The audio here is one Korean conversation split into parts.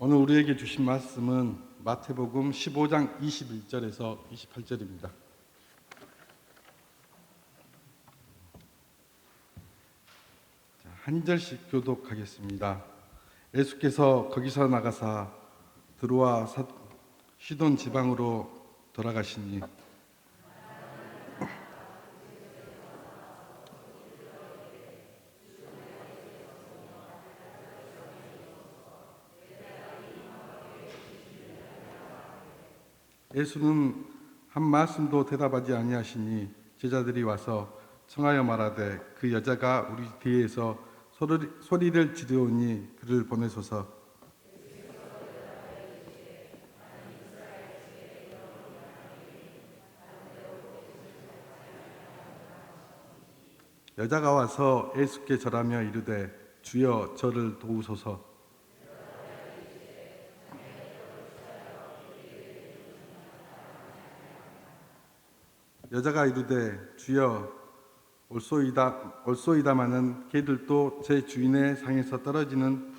오늘 우리에게 주신 말씀은 마태복음 15장 21절에서 28절입니다. 한 절씩 교독하겠습니다. 예수께서 거기서 나가사 들어와 시돈 지방으로 돌아가시니 예수는 한 말씀도 대답하지 아니하시니 제자들이 와서 청하여 말하되 그 여자가 우리 뒤에서 소리를 지르오니 그를 보내소서. 여자가 와서 예수께 절하며 이르되 주여 저를 도우소서. 여자가 이르되 주여 올소이다마는 개들도 제 주인의 상에서 떨어지는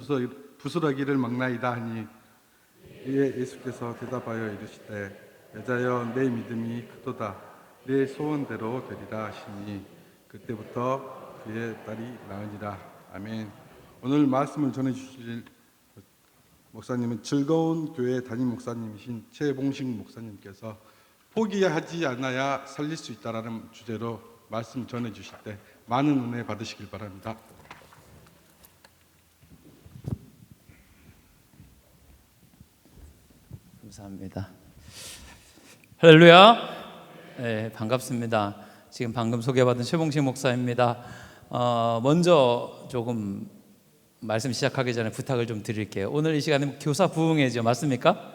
부스러기를 먹나이다 하니 이에 예수께서 대답하여 이르시되 여자여 내 믿음이 크도다 내 소원대로 되리라 하시니 그때부터 그의 딸이 나으니라. 아멘. 오늘 말씀을 전해주실 목사님은 즐거운 교회 담임 목사님이신 최봉식 목사님께서 포기하지 않아야 살릴 수 있다라는 주제로 말씀 전해주실 때 많은 은혜 받으시길 바랍니다. 감사합니다. 할렐루야. 네, 반갑습니다. 지금 방금 소개받은 최봉식 목사입니다. 먼저 조금 말씀 시작하기 전에 부탁을 좀 드릴게요. 오늘 이 시간은 교사 부흥회죠, 맞습니까?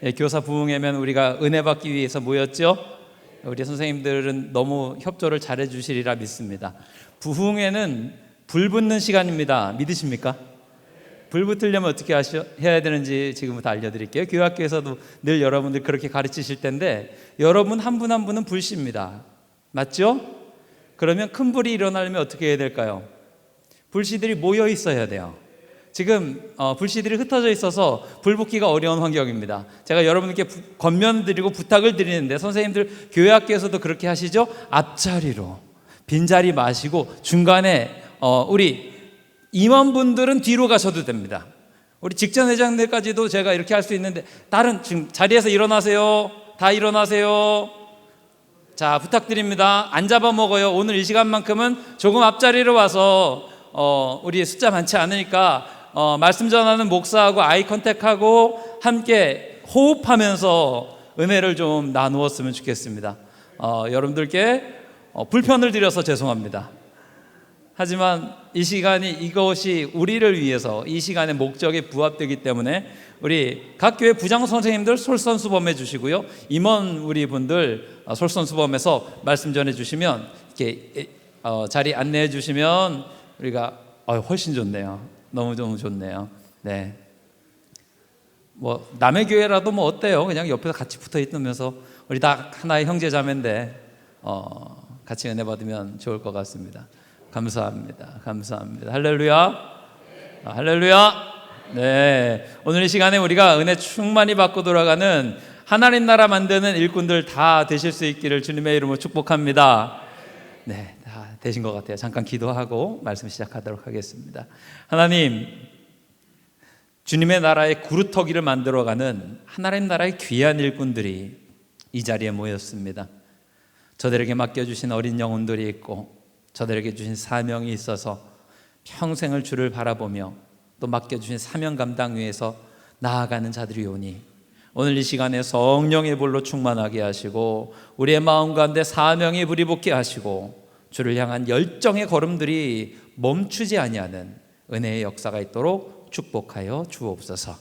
네, 교사 부흥회면 우리가 은혜 받기 위해서 모였죠. 우리 선생님들은 너무 협조를 잘해 주시리라 믿습니다. 부흥회는 불 붙는 시간입니다. 믿으십니까? 불 붙으려면 어떻게 해야 되는지 지금부터 알려드릴게요. 교회학교에서도 늘 여러분들 그렇게 가르치실 텐데 여러분 한 분 한 분은 불씨입니다. 맞죠? 그러면 큰 불이 일어나려면 어떻게 해야 될까요? 불씨들이 모여 있어야 돼요. 지금 불씨들이 흩어져 있어서 불 붙기가 어려운 환경입니다. 제가 여러분께 권면드리고 부탁을 드리는데 선생님들 교회학교에서도 그렇게 하시죠? 앞자리로 빈자리 마시고 중간에 우리 임원분들은 뒤로 가셔도 됩니다. 우리 직전 회장들까지도 제가 이렇게 할 수 있는데 다른 지금 자리에서 일어나세요. 다 일어나세요. 자, 부탁드립니다. 안 잡아먹어요. 오늘 이 시간만큼은 조금 앞자리로 와서 우리 숫자 많지 않으니까 말씀 전하는 목사하고 아이 컨택하고 함께 호흡하면서 은혜를 좀 나누었으면 좋겠습니다. 여러분들께 불편을 드려서 죄송합니다. 하지만 이 시간이 이것이 우리를 위해서 이 시간의 목적에 부합되기 때문에 우리 각 교회 부장 선생님들 솔선수범해 주시고요. 임원 우리 분들 솔선수범해서 말씀 전해 주시면 이렇게 자리 안내해 주시면 우리가 훨씬 좋네요. 너무 좋네요. 네. 뭐 남의 교회라도 뭐 어때요? 그냥 옆에서 같이 붙어 있으면서 우리 다 하나의 형제 자매인데 같이 은혜 받으면 좋을 것 같습니다. 감사합니다. 할렐루야. 할렐루야. 네. 오늘 이 시간에 우리가 은혜 충만히 받고 돌아가는 하나님 나라 만드는 일꾼들 다 되실 수 있기를 주님의 이름으로 축복합니다. 네, 다 되신 것 같아요. 잠깐 기도하고 말씀 시작하도록 하겠습니다. 하나님, 주님의 나라의 구루터기를 만들어가는 하나님 나라의 귀한 일꾼들이 이 자리에 모였습니다. 저들에게 맡겨주신 어린 영혼들이 있고 저들에게 주신 사명이 있어서 평생을 주를 바라보며 또 맡겨주신 사명 감당 위해서 나아가는 자들이 오니 오늘 이 시간에 성령의 불로 충만하게 하시고 우리의 마음 가운데 사명의 불이 붙게 하시고 주를 향한 열정의 걸음들이 멈추지 아니하는 은혜의 역사가 있도록 축복하여 주옵소서.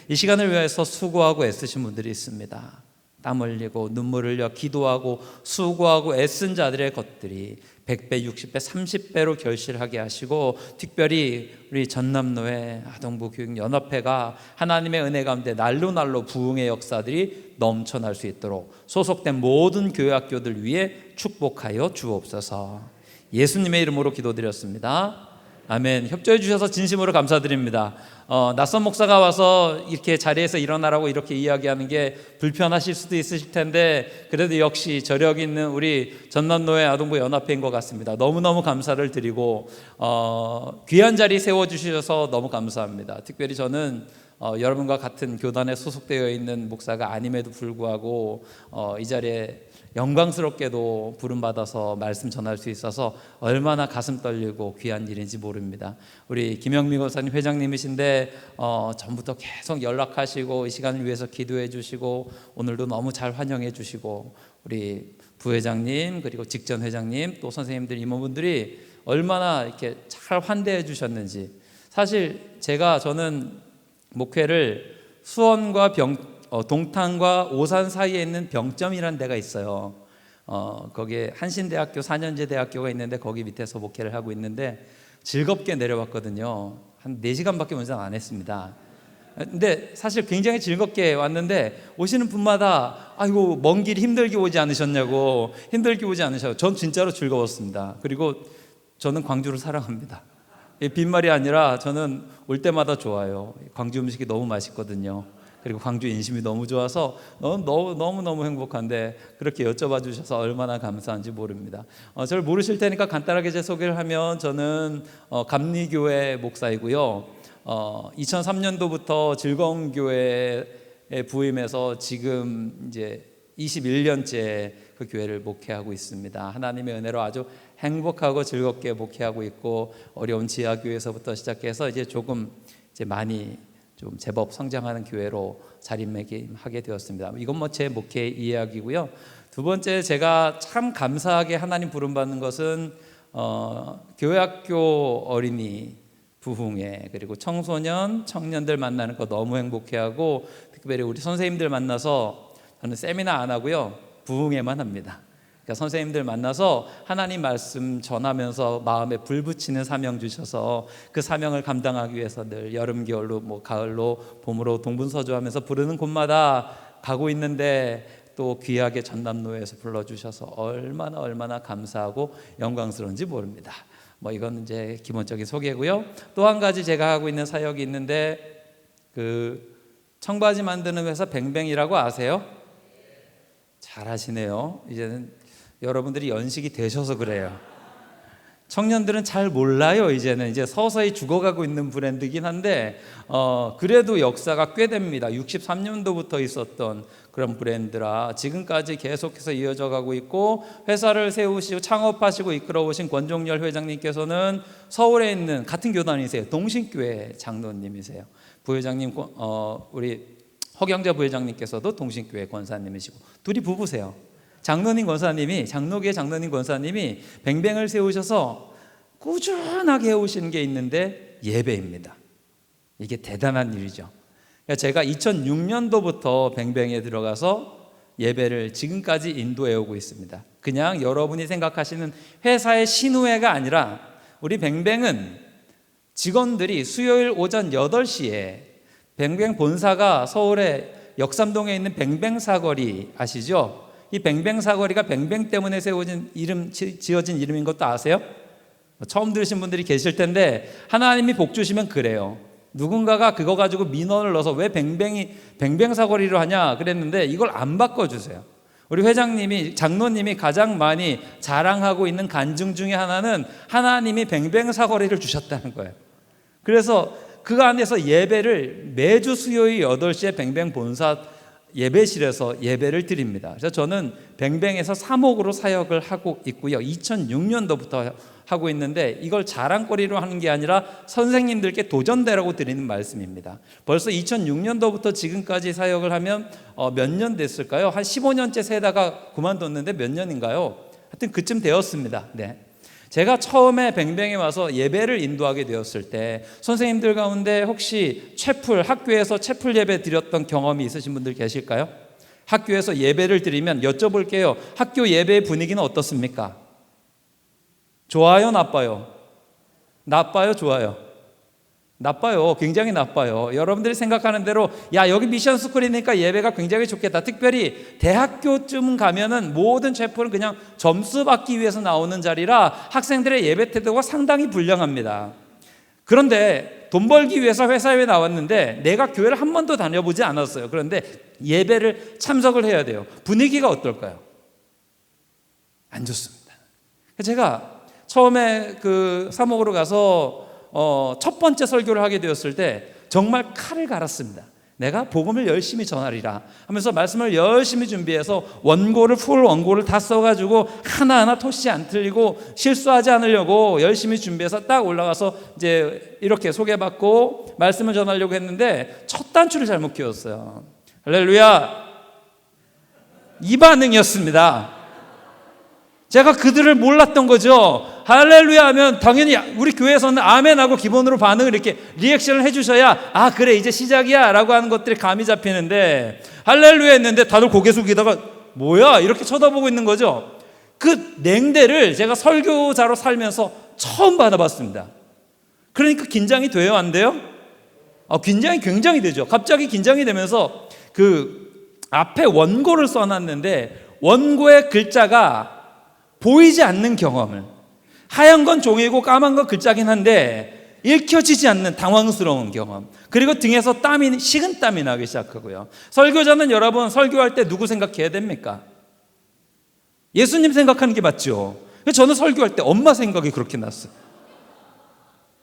이 시간을 위해서 수고하고 애쓰신 분들이 있습니다. 땀 흘리고 눈물 흘려 기도하고 수고하고 애쓴 자들의 것들이 100배, 60배, 30배로 결실하게 하시고 특별히 우리 전남로의 아동부교육연합회가 하나님의 은혜 가운데 날로 부흥의 역사들이 넘쳐날 수 있도록 소속된 모든 교회학교들 위해 축복하여 주옵소서. 예수님의 이름으로 기도드렸습니다. 아멘. 협조해 주셔서 진심으로 감사드립니다. 낯선 목사가 와서 이렇게 자리에서 일어나라고 이렇게 이야기하는 게 불편하실 수도 있으실 텐데 그래도 역시 저력 있는 우리 전남노회 아동부 연합회인 것 같습니다. 너무너무 감사를 드리고 귀한 자리 세워주셔서 너무 감사합니다. 특별히 저는 여러분과 같은 교단에 소속되어 있는 목사가 아님에도 불구하고 이 자리에 영광스럽게도 부름받아서 말씀 전할 수 있어서 얼마나 가슴 떨리고 귀한 일인지 모릅니다. 우리 김영미 권사님 회장님이신데 전부터 계속 연락하시고 이 시간을 위해서 기도해 주시고 오늘도 너무 잘 환영해 주시고 우리 부회장님 그리고 직전 회장님 또 선생님들 임원분들이 얼마나 이렇게 잘 환대해 주셨는지. 사실 저는 목회를 수원과 동탄과 오산 사이에 있는 병점이라는 데가 있어요. 거기에 한신대학교 4년제 대학교가 있는데 거기 밑에서 목회를 하고 있는데 즐겁게 내려왔거든요. 한 4시간밖에 운전 안 했습니다. 근데 사실 굉장히 즐겁게 왔는데 오시는 분마다 아이고 먼 길 힘들게 오지 않으셨냐고 전 진짜로 즐거웠습니다. 그리고 저는 광주를 사랑합니다. 빈말이 아니라 저는 올 때마다 좋아요. 광주 음식이 너무 맛있거든요. 그리고 광주 인심이 너무 좋아서 너무너무 행복한데 그렇게 여쭤봐 주셔서 얼마나 감사한지 모릅니다. 저를 모르실 테니까 간단하게 제 소개를 하면 저는 감리교회 목사이고요. 2003년도부터 즐거운 교회에 부임해서 지금 이제 21년째 그 교회를 목회하고 있습니다. 하나님의 은혜로 아주 행복하고 즐겁게 목회하고 있고 어려운 지하교회에서부터 시작해서 이제 많이 좀 제법 성장하는 교회로 자리매김하게 되었습니다. 이건 제 목회 이야기고요. 두 번째 제가 참 감사하게 하나님 부름받는 것은 교회학교 어린이 부흥회 그리고 청소년 청년들 만나는 거 너무 행복해하고 특별히 우리 선생님들 만나서 저는 세미나 안 하고요 부흥회만 합니다. 그러니까 선생님들 만나서 하나님 말씀 전하면서 마음에 불 붙이는 사명 주셔서 그 사명을 감당하기 위해서 늘 여름, 겨울로 가을로 봄으로 동분서주하면서 부르는 곳마다 가고 있는데 또 귀하게 전남노회에서 불러주셔서 얼마나 감사하고 영광스러운지 모릅니다. 이건 이제 기본적인 소개고요. 또 한 가지 제가 하고 있는 사역이 있는데 그 청바지 만드는 회사 뱅뱅이라고 아세요? 잘 아시네요. 이제는 여러분들이 연식이 되셔서 그래요. 청년들은 잘 몰라요. 이제 서서히 죽어가고 있는 브랜드긴 한데 그래도 역사가 꽤 됩니다. 63년도부터 있었던 그런 브랜드라 지금까지 계속해서 이어져 가고 있고 회사를 세우시고 창업하시고 이끌어오신 권종열 회장님께서는 서울에 있는 같은 교단이세요. 동신교회 장로님이세요. 부회장님 우리 허경자 부회장님께서도 동신교회 권사님이시고 둘이 부부세요. 장로교회 장로님 권사님이 뱅뱅을 세우셔서 꾸준하게 해오시는 게 있는데 예배입니다. 이게 대단한 일이죠. 제가 2006년도부터 뱅뱅에 들어가서 예배를 지금까지 인도해 오고 있습니다. 그냥 여러분이 생각하시는 회사의 신우회가 아니라 우리 뱅뱅은 직원들이 수요일 오전 8시에 뱅뱅 본사가 서울의 역삼동에 있는 뱅뱅 사거리 아시죠? 이 뱅뱅 사거리가 뱅뱅 때문에 지어진 이름인 것도 아세요? 처음 들으신 분들이 계실 텐데 하나님이 복 주시면 그래요. 누군가가 그거 가지고 민원을 넣어서 왜 뱅뱅 사거리로 하냐 그랬는데 이걸 안 바꿔주세요. 우리 회장님이 장로님이 가장 많이 자랑하고 있는 간증 중에 하나는 하나님이 뱅뱅 사거리를 주셨다는 거예요. 그래서 그 안에서 예배를 매주 수요일 8시에 뱅뱅 본사 예배실에서 예배를 드립니다. 그래서 저는 뱅뱅에서 사목으로 사역을 하고 있고요. 2006년도부터 하고 있는데 이걸 자랑거리로 하는 게 아니라 선생님들께 도전대라고 드리는 말씀입니다. 벌써 2006년도부터 지금까지 사역을 하면 몇 년 됐을까요? 한 15년째 세다가 그만뒀는데 몇 년인가요? 하여튼 그쯤 되었습니다. 네. 제가 처음에 뱅뱅에 와서 예배를 인도하게 되었을 때 선생님들 가운데 혹시 학교에서 채플 예배 드렸던 경험이 있으신 분들 계실까요? 학교에서 예배를 드리면 여쭤볼게요. 학교 예배의 분위기는 어떻습니까? 좋아요, 나빠요? 나빠요, 좋아요? 나빠요. 굉장히 나빠요. 여러분들이 생각하는 대로 여기 미션 스쿨이니까 예배가 굉장히 좋겠다. 특별히 대학교쯤 가면은 모든 채플은 그냥 점수 받기 위해서 나오는 자리라 학생들의 예배 태도가 상당히 불량합니다. 그런데 돈 벌기 위해서 회사에 나왔는데 내가 교회를 한 번도 다녀보지 않았어요. 그런데 예배를 참석을 해야 돼요. 분위기가 어떨까요? 안 좋습니다. 제가 처음에 그 사목으로 가서 첫 번째 설교를 하게 되었을 때 정말 칼을 갈았습니다. 내가 복음을 열심히 전하리라 하면서 말씀을 열심히 준비해서 풀 원고를 다 써가지고 하나하나 토시 안 틀리고 실수하지 않으려고 열심히 준비해서 딱 올라가서 이제 이렇게 소개받고 말씀을 전하려고 했는데 첫 단추를 잘못 끼웠어요. 할렐루야! 이 반응이었습니다. 제가 그들을 몰랐던 거죠. 할렐루야 하면 당연히 우리 교회에서는 아멘하고 기본으로 반응을 이렇게 리액션을 해주셔야 아 그래 이제 시작이야 라고 하는 것들이 감이 잡히는데 할렐루야 했는데 다들 고개 숙이다가 뭐야 이렇게 쳐다보고 있는 거죠. 그 냉대를 제가 설교자로 살면서 처음 받아봤습니다. 그러니까 긴장이 돼요 안 돼요? 긴장이 굉장히 되죠. 갑자기 긴장이 되면서 그 앞에 원고를 써놨는데 원고의 글자가 보이지 않는 경험을 하얀 건 종이고 까만 건 글자긴 한데 읽혀지지 않는 당황스러운 경험 그리고 등에서 식은 땀이 나기 시작하고요. 설교자는 여러분 설교할 때 누구 생각해야 됩니까? 예수님 생각하는 게 맞죠. 저는 설교할 때 엄마 생각이 그렇게 났어요.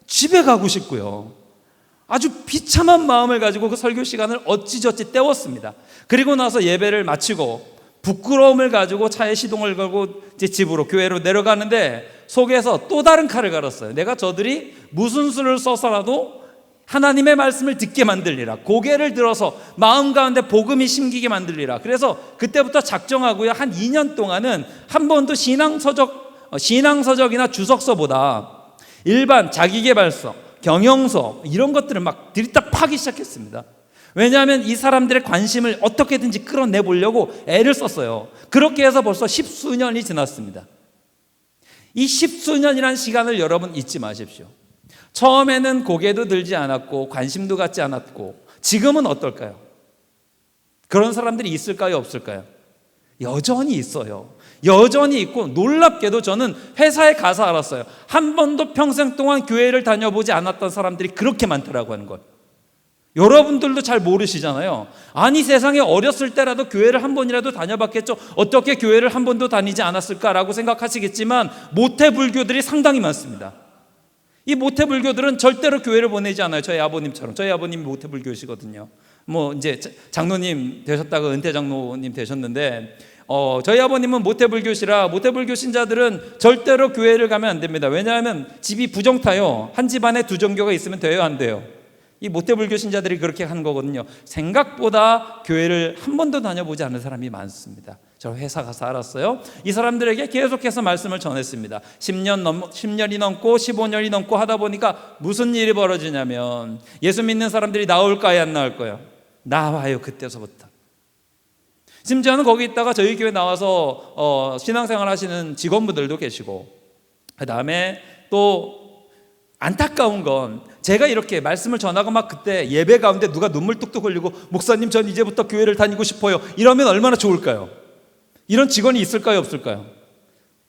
집에 가고 싶고요. 아주 비참한 마음을 가지고 그 설교 시간을 어찌저찌 때웠습니다. 그리고 나서 예배를 마치고 부끄러움을 가지고 차에 시동을 걸고 이제 집으로 교회로 내려가는데 속에서 또 다른 칼을 갈았어요. 내가 저들이 무슨 수를 써서라도 하나님의 말씀을 듣게 만들리라. 고개를 들어서 마음 가운데 복음이 심기게 만들리라. 그래서 그때부터 작정하고요. 한 2년 동안은 한 번도 신앙서적이나 주석서보다 일반 자기계발서, 경영서 이런 것들을 막 들이딱 파기 시작했습니다. 왜냐하면 이 사람들의 관심을 어떻게든지 끌어내보려고 애를 썼어요. 그렇게 해서 벌써 10수년이 지났습니다. 이 10수년이라는 시간을 여러분 잊지 마십시오. 처음에는 고개도 들지 않았고 관심도 갖지 않았고 지금은 어떨까요? 그런 사람들이 있을까요? 없을까요? 여전히 있어요. 여전히 있고 놀랍게도 저는 회사에 가서 알았어요. 한 번도 평생 동안 교회를 다녀보지 않았던 사람들이 그렇게 많더라고 하는 걸. 여러분들도 잘 모르시잖아요. 아니 세상에 어렸을 때라도 교회를 한 번이라도 다녀봤겠죠. 어떻게 교회를 한 번도 다니지 않았을까라고 생각하시겠지만 모태불교들이 상당히 많습니다. 이 모태불교들은 절대로 교회를 보내지 않아요. 저희 아버님처럼. 저희 아버님이 모태불교시거든요. 뭐 이제 장로님 되셨다가 은퇴 장로님 되셨는데 저희 아버님은 모태불교시라 모태불교 신자들은 절대로 교회를 가면 안 됩니다. 왜냐하면 집이 부정타요. 한 집안에 두 종교가 있으면 돼요 안 돼요? 이 모태불교 신자들이 그렇게 하는 거거든요. 생각보다 교회를 한 번도 다녀보지 않은 사람이 많습니다. 저 회사 가서 알았어요. 이 사람들에게 계속해서 말씀을 전했습니다. 10년이 넘고 15년이 넘고 하다 보니까 무슨 일이 벌어지냐면 예수 믿는 사람들이 나올까요 안 나올까요? 나와요. 그때서부터. 심지어는 거기 있다가 저희 교회 나와서 신앙생활 하시는 직원분들도 계시고 그 다음에 또 안타까운 건 제가 이렇게 말씀을 전하고 막 그때 예배 가운데 누가 눈물 뚝뚝 흘리고 목사님 전 이제부터 교회를 다니고 싶어요 이러면 얼마나 좋을까요? 이런 직원이 있을까요 없을까요?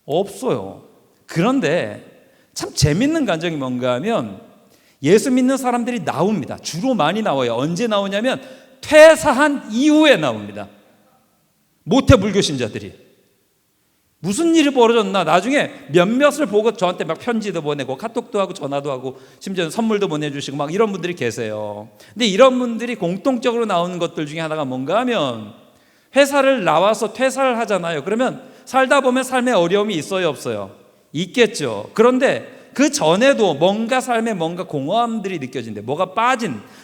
없어요. 그런데 참 재밌는 감정이 뭔가 하면 예수 믿는 사람들이 나옵니다. 주로 많이 나와요. 언제 나오냐면 퇴사한 이후에 나옵니다. 모태불교 신자들이 무슨 일이 벌어졌나 나중에 몇몇을 보고 저한테 막 편지도 보내고 카톡도 하고 전화도 하고 심지어 선물도 보내주시고 막 이런 분들이 계세요. 근데 이런 분들이 공통적으로 나오는 것들 중에 하나가 뭔가 하면 회사를 나와서 퇴사를 하잖아요. 그러면 살다 보면 삶에 어려움이 있어요 없어요? 있겠죠. 그런데 그 전에도 뭔가 삶에 뭔가 공허함들이 느껴진대. 뭐가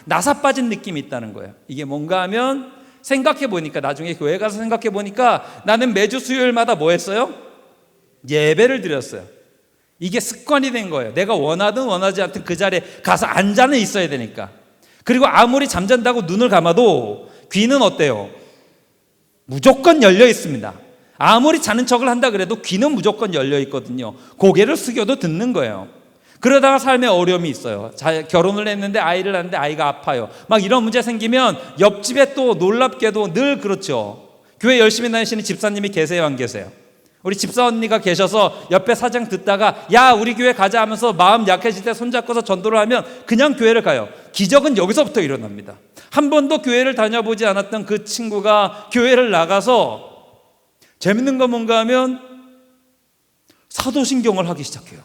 나사 빠진 느낌이 있다는 거예요. 이게 뭔가 하면 생각해 보니까 나중에 교회 가서 생각해 보니까 나는 매주 수요일마다 뭐 했어요? 예배를 드렸어요. 이게 습관이 된 거예요. 내가 원하든 원하지 않든 그 자리에 가서 앉아는 있어야 되니까. 그리고 아무리 잠잔다고 눈을 감아도 귀는 어때요? 무조건 열려 있습니다. 아무리 자는 척을 한다 그래도 귀는 무조건 열려 있거든요. 고개를 숙여도 듣는 거예요. 그러다가 삶에 어려움이 있어요. 결혼을 했는데 아이를 낳는데 아이가 아파요. 막 이런 문제 생기면 옆집에 또 놀랍게도 늘 그렇죠. 교회 열심히 다니시는 집사님이 계세요 안 계세요? 우리 집사 언니가 계셔서 옆에 사장 듣다가 야 우리 교회 가자 하면서 마음 약해질 때 손잡고서 전도를 하면 그냥 교회를 가요. 기적은 여기서부터 일어납니다. 한 번도 교회를 다녀보지 않았던 그 친구가 교회를 나가서 재밌는 건 뭔가 하면 사도신경을 하기 시작해요.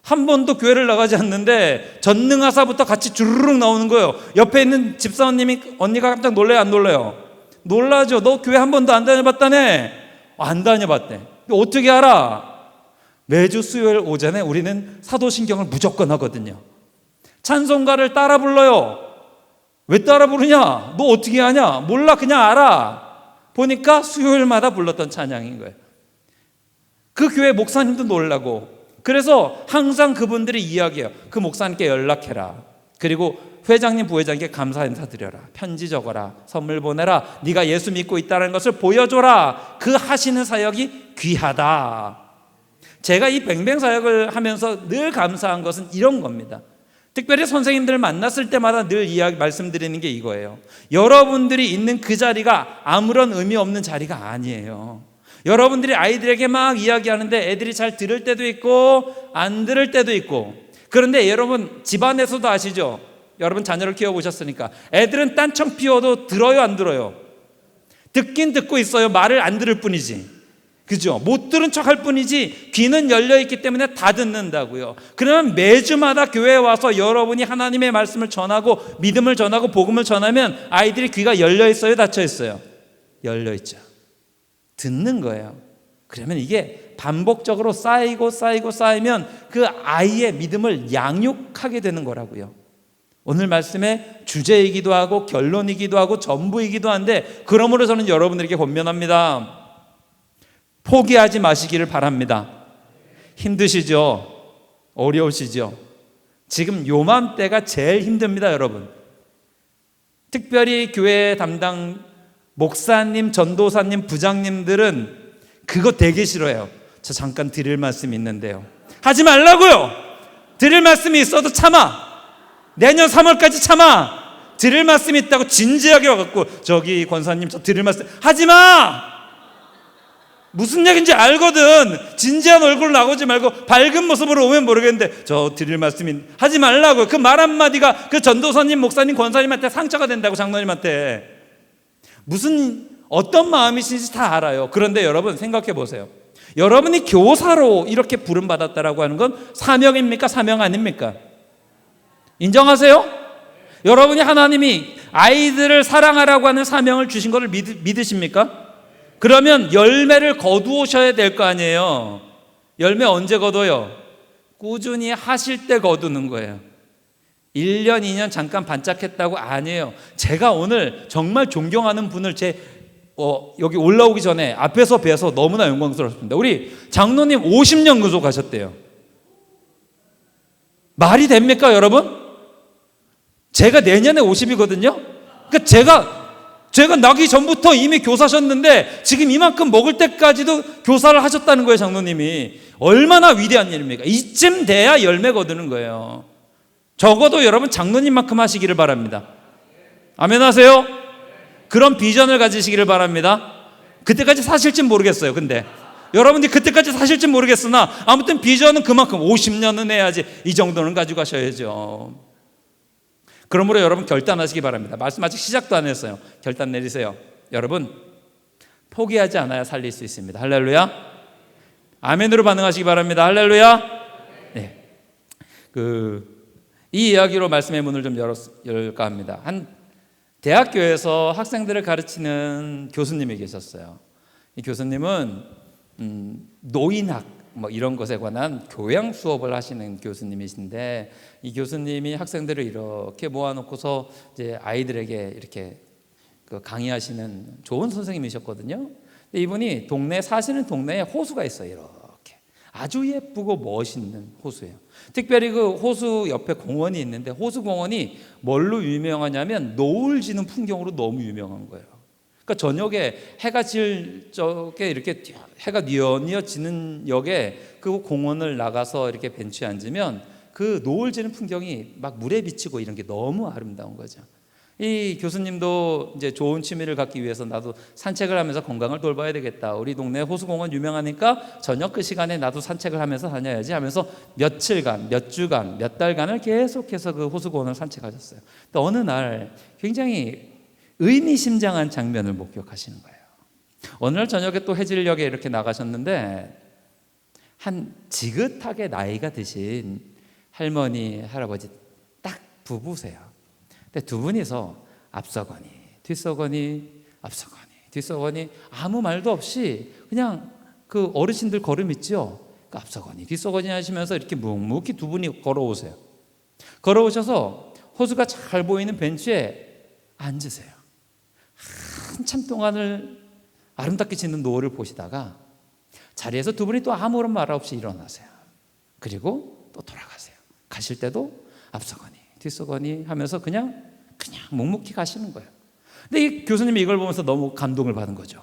한 번도 교회를 나가지 않는데 전능하사부터 같이 주르륵 나오는 거예요. 옆에 있는 집사님이 언니가 깜짝 놀래요, 안 놀래요? 놀라죠. 너 교회 한 번도 안 다녀봤다네. 안 다녀봤대. 어떻게 알아? 매주 수요일 오전에 우리는 사도신경을 무조건 하거든요. 찬송가를 따라 불러요. 왜 따라 부르냐? 너 어떻게 하냐? 몰라, 그냥 알아. 보니까 수요일마다 불렀던 찬양인 거예요. 그 교회 목사님도 놀라고. 그래서 항상 그분들이 이야기해요. 그 목사님께 연락해라. 그리고 회장님, 부회장님께 감사 인사 드려라. 편지 적어라. 선물 보내라. 네가 예수 믿고 있다는 것을 보여줘라. 그 하시는 사역이 귀하다. 제가 이 뱅뱅 사역을 하면서 늘 감사한 것은 이런 겁니다. 특별히 선생님들 만났을 때마다 늘 말씀드리는 게 이거예요. 여러분들이 있는 그 자리가 아무런 의미 없는 자리가 아니에요. 여러분들이 아이들에게 막 이야기하는데 애들이 잘 들을 때도 있고 안 들을 때도 있고. 그런데 여러분 집안에서도 아시죠? 여러분 자녀를 키워보셨으니까 애들은 딴청 피워도 들어요, 안 들어요? 듣긴 듣고 있어요. 말을 안 들을 뿐이지. 그죠? 못 들은 척 할 뿐이지 귀는 열려있기 때문에 다 듣는다고요. 그러면 매주마다 교회에 와서 여러분이 하나님의 말씀을 전하고 믿음을 전하고 복음을 전하면 아이들이 귀가 열려있어요, 닫혀있어요? 열려있죠. 듣는 거예요. 그러면 이게 반복적으로 쌓이면 그 아이의 믿음을 양육하게 되는 거라고요. 오늘 말씀의 주제이기도 하고 결론이기도 하고 전부이기도 한데, 그러므로 저는 여러분들에게 권면합니다. 포기하지 마시기를 바랍니다. 힘드시죠? 어려우시죠? 지금 요맘때가 제일 힘듭니다, 여러분. 특별히 교회 담당 목사님, 전도사님, 부장님들은 그거 되게 싫어해요. 저 잠깐 드릴 말씀이 있는데요. 하지 말라고요. 드릴 말씀이 있어도 참아. 내년 3월까지 참아. 드릴 말씀이 있다고 진지하게 와갖고 저기 권사님 저 드릴 말씀 하지 마. 무슨 얘기인지 알거든. 진지한 얼굴로 나오지 말고 밝은 모습으로 오면 모르겠는데 저 드릴 말씀이 하지 말라고요. 그 말 한마디가 그 전도사님, 목사님, 권사님한테 상처가 된다고. 장로님한테 무슨 어떤 마음이신지 다 알아요. 그런데 여러분 생각해 보세요. 여러분이 교사로 이렇게 부름받았다라고 하는 건 사명입니까? 사명 아닙니까? 인정하세요? 여러분이 하나님이 아이들을 사랑하라고 하는 사명을 주신 것을 믿으십니까? 그러면 열매를 거두셔야 될 거 아니에요. 열매 언제 거둬요? 꾸준히 하실 때 거두는 거예요. 1년, 2년 잠깐 반짝했다고 아니에요. 제가 오늘 정말 존경하는 분을 여기 올라오기 전에 앞에서 뵈서 너무나 영광스럽습니다. 우리 장로님 50년 근속하셨대요. 말이 됩니까, 여러분? 제가 내년에 50이거든요. 그러니까 제가 나기 전부터 이미 교사셨는데 지금 이만큼 먹을 때까지도 교사를 하셨다는 거예요, 장로님이. 얼마나 위대한 일입니까? 이쯤 돼야 열매 거두는 거예요. 적어도 여러분 장로님만큼 하시기를 바랍니다. 아멘 하세요? 그런 비전을 가지시기를 바랍니다. 그때까지 사실진 모르겠어요. 근데 여러분들이 그때까지 사실진 모르겠으나 아무튼 비전은 그만큼 50년은 해야지 이 정도는 가지고 가셔야죠. 그러므로 여러분 결단하시기 바랍니다. 말씀 아직 시작도 안 했어요. 결단 내리세요. 여러분 포기하지 않아야 살릴 수 있습니다. 할렐루야. 아멘으로 반응하시기 바랍니다. 할렐루야. 네. 이 이야기로 말씀의 문을 좀 열까 합니다. 한 대학교에서 학생들을 가르치는 교수님이 계셨어요. 이 교수님은 노인학 이런 것에 관한 교양 수업을 하시는 교수님이신데, 이 교수님이 학생들을 이렇게 모아놓고서 이제 아이들에게 이렇게 강의하시는 좋은 선생님이셨거든요. 근데 이분이 사시는 동네에 호수가 있어요. 이렇게 아주 예쁘고 멋있는 호수예요. 특별히 그 호수 옆에 공원이 있는데, 호수 공원이 뭘로 유명하냐면 노을 지는 풍경으로 너무 유명한 거예요. 그러니까 저녁에 해가 질 적에 이렇게 해가 뉘어뉘어 지는 역에 그 공원을 나가서 이렇게 벤치에 앉으면 그 노을 지는 풍경이 막 물에 비치고 이런 게 너무 아름다운 거죠. 이 교수님도 이제 좋은 취미를 갖기 위해서 나도 산책을 하면서 건강을 돌봐야 되겠다. 우리 동네 호수공원 유명하니까 저녁 그 시간에 나도 산책을 하면서 다녀야지 하면서 며칠간, 몇 주간, 몇 달간을 계속해서 그 호수공원을 산책하셨어요. 또 어느 날 굉장히 의미심장한 장면을 목격하시는 거예요. 어느 날 저녁에 또 해질녘에 이렇게 나가셨는데 한 지긋하게 나이가 드신 할머니, 할아버지 딱 부부세요. 근데 두 분이서 앞서거니 뒤서거니 앞서거니 뒤서거니 아무 말도 없이 그냥 그 어르신들 걸음 있죠. 그 앞서거니 뒤서거니 하시면서 이렇게 묵묵히 두 분이 걸어오세요. 걸어오셔서 호수가 잘 보이는 벤치에 앉으세요. 한참 동안을 아름답게 짓는 노을을 보시다가 자리에서 두 분이 또 아무런 말 없이 일어나세요. 그리고 또 돌아가세요. 가실 때도 앞서거니 뒤서거니 하면서 그냥 묵묵히 가시는 거예요. 근데 이 교수님이 이걸 보면서 너무 감동을 받은 거죠.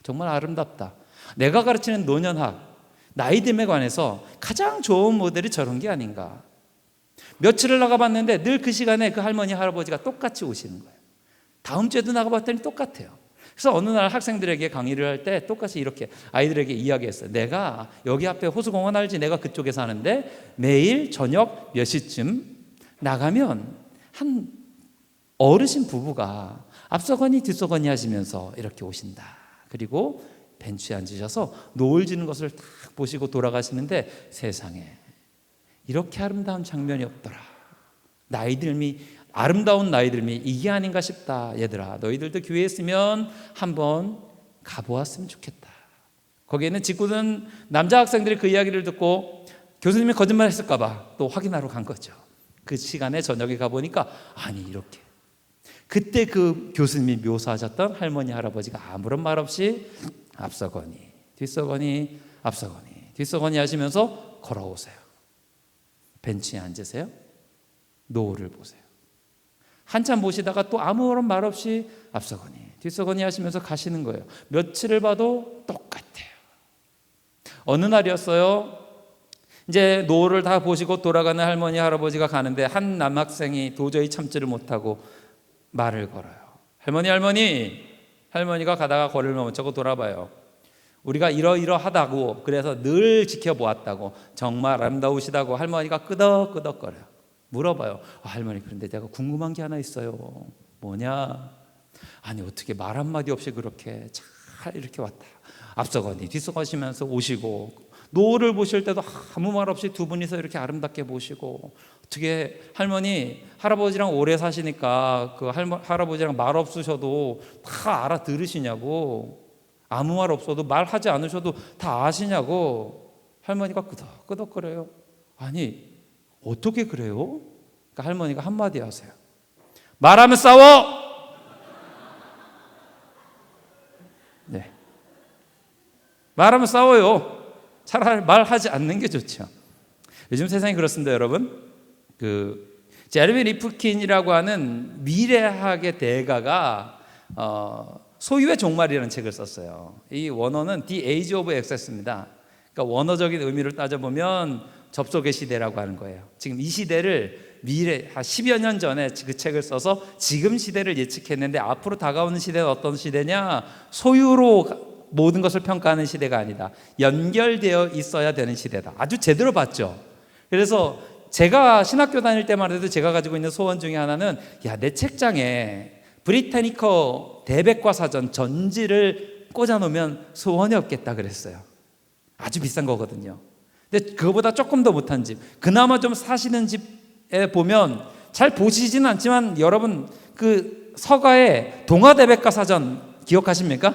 정말 아름답다. 내가 가르치는 노년학, 나이듦에 관해서 가장 좋은 모델이 저런 게 아닌가. 며칠을 나가봤는데 늘 그 시간에 그 할머니, 할아버지가 똑같이 오시는 거예요. 다음 주에도 나가봤더니 똑같아요. 그래서 어느 날 학생들에게 강의를 할 때 똑같이 이렇게 아이들에게 이야기했어요. 내가 여기 앞에 호수공원 알지? 내가 그쪽에 사는데 매일 저녁 몇 시쯤 나가면 한 어르신 부부가 앞서거니 뒤서거니 하시면서 이렇게 오신다. 그리고 벤치에 앉으셔서 노을 지는 것을 딱 보시고 돌아가시는데 세상에 이렇게 아름다운 장면이 없더라. 나이들미, 아름다운 나이들미 이게 아닌가 싶다. 얘들아 너희들도 교회에 있으면 한번 가보았으면 좋겠다. 거기에는 직구는 남자 학생들이 그 이야기를 듣고 교수님이 거짓말 했을까 봐 또 확인하러 간 거죠. 그 시간에 저녁에 가보니까 아니 이렇게 그때 그 교수님이 묘사하셨던 할머니 할아버지가 아무런 말 없이 앞서거니 뒤서거니 앞서거니 뒤서거니 하시면서 걸어오세요. 벤치에 앉으세요. 노을을 보세요. 한참 보시다가 또 아무런 말 없이 앞서거니 뒤서거니 하시면서 가시는 거예요. 며칠을 봐도 똑같아요. 어느 날이었어요. 이제 노을을 다 보시고 돌아가는 할머니 할아버지가 가는데 한 남학생이 도저히 참지를 못하고 말을 걸어요. 할머니 할머니가 가다가 거리를 멈추고 돌아봐요. 우리가 이러이러하다고 그래서 늘 지켜보았다고 정말 아름다우시다고 할머니가 끄덕끄덕거려요. 물어봐요. 할머니 그런데 내가 궁금한 게 하나 있어요. 뭐냐? 아니 어떻게 말 한마디 없이 그렇게 잘 이렇게 왔다 앞서거니 뒤서가시면서 오시고 노을을 보실 때도 아무 말 없이 두 분이서 이렇게 아름답게 보시고 어떻게 할머니 할아버지랑 오래 사시니까 그 할아버지랑 말 없으셔도 다 알아들으시냐고 아무 말 없어도 말하지 않으셔도 다 아시냐고 할머니가 끄덕끄덕거려요. 아니 어떻게 그래요? 그러니까 할머니가 한마디 하세요. 말하면 싸워. 네. 말하면 싸워요. 차라리 말하지 않는 게 좋죠. 요즘 세상이 그렇습니다, 여러분. 제레미 리프킨이라고 하는 미래학의 대가가 소유의 종말이라는 책을 썼어요. 이 원어는 The Age of Access입니다. 그러니까 원어적인 의미를 따져보면 접속의 시대라고 하는 거예요. 지금 이 시대를 미래 한 10여 년 전에 그 책을 써서 지금 시대를 예측했는데 앞으로 다가오는 시대는 어떤 시대냐? 소유로 모든 것을 평가하는 시대가 아니다. 연결되어 있어야 되는 시대다. 아주 제대로 봤죠. 그래서 제가 신학교 다닐 때만 해도 제가 가지고 있는 소원 중에 하나는 내 책장에 브리타니커 대백과사전 전지를 꽂아놓으면 소원이 없겠다 그랬어요. 아주 비싼 거거든요. 근데 그거보다 조금 더 못한 집, 그나마 좀 사시는 집에 보면 잘 보시지는 않지만 여러분 그 서가에 동아대백과사전 기억하십니까?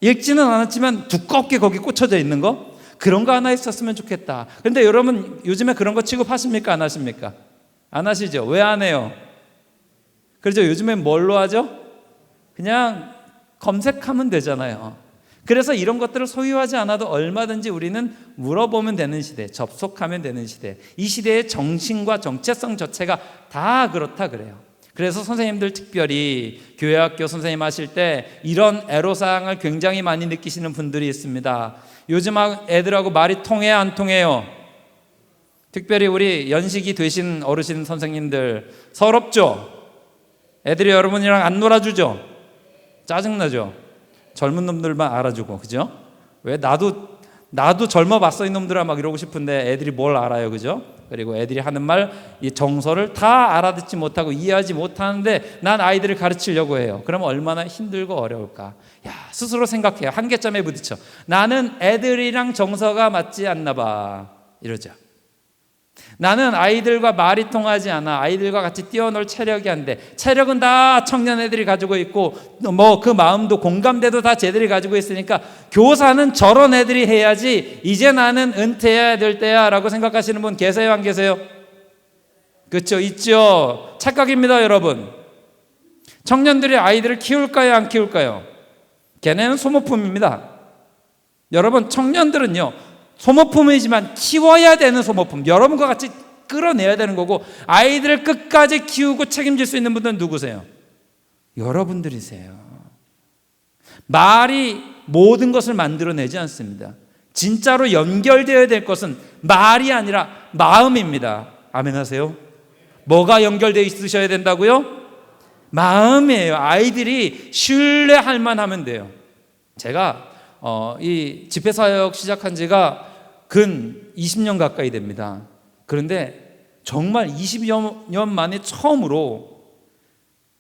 읽지는 않았지만 두껍게 거기 꽂혀져 있는 거, 그런 거 하나 있었으면 좋겠다. 그런데 여러분 요즘에 그런 거 취급하십니까? 안 하십니까? 안 하시죠? 왜 안 해요? 그렇죠. 요즘엔 뭘로 하죠? 그냥 검색하면 되잖아요. 그래서 이런 것들을 소유하지 않아도 얼마든지 우리는 물어보면 되는 시대, 접속하면 되는 시대, 이 시대의 정신과 정체성 자체가 다 그렇다 그래요. 그래서 선생님들 특별히 교회학교 선생님 하실 때 이런 애로사항을 굉장히 많이 느끼시는 분들이 있습니다. 요즘 애들하고 말이 통해요, 안 통해요? 특별히 우리 연식이 되신 어르신 선생님들 서럽죠? 애들이 여러분이랑 안 놀아주죠? 짜증나죠? 젊은 놈들만 알아주고, 그죠? 왜 나도 젊어봤어 이놈들아 막 이러고 싶은데 애들이 뭘 알아요, 그죠? 그리고 애들이 하는 말, 이 정서를 다 알아듣지 못하고 이해하지 못하는데 난 아이들을 가르치려고 해요. 그러면 얼마나 힘들고 어려울까? 야, 스스로 생각해요. 한계점에 부딪혀. 나는 애들이랑 정서가 맞지 않나 봐. 이러죠. 나는 아이들과 말이 통하지 않아. 아이들과 같이 뛰어놀 체력이 안 돼. 체력은 다 청년 애들이 가지고 있고 뭐 그 마음도 공감대도 다 쟤들이 가지고 있으니까 교사는 저런 애들이 해야지 이제 나는 은퇴해야 될 때야 라고 생각하시는 분 계세요, 안 계세요? 그렇죠, 있죠. 착각입니다, 여러분. 청년들이 아이들을 키울까요, 안 키울까요? 걔네는 소모품입니다. 여러분, 청년들은요 소모품이지만 키워야 되는 소모품, 여러분과 같이 끌어내야 되는 거고, 아이들을 끝까지 키우고 책임질 수 있는 분들은 누구세요? 여러분들이세요. 말이 모든 것을 만들어내지 않습니다. 진짜로 연결되어야 될 것은 말이 아니라 마음입니다. 아멘 하세요? 뭐가 연결되어 있으셔야 된다고요? 마음이에요. 아이들이 신뢰할 만하면 돼요. 제가 이 집회사역 시작한 지가 근 20년 가까이 됩니다. 그런데 정말 20여 년 만에 처음으로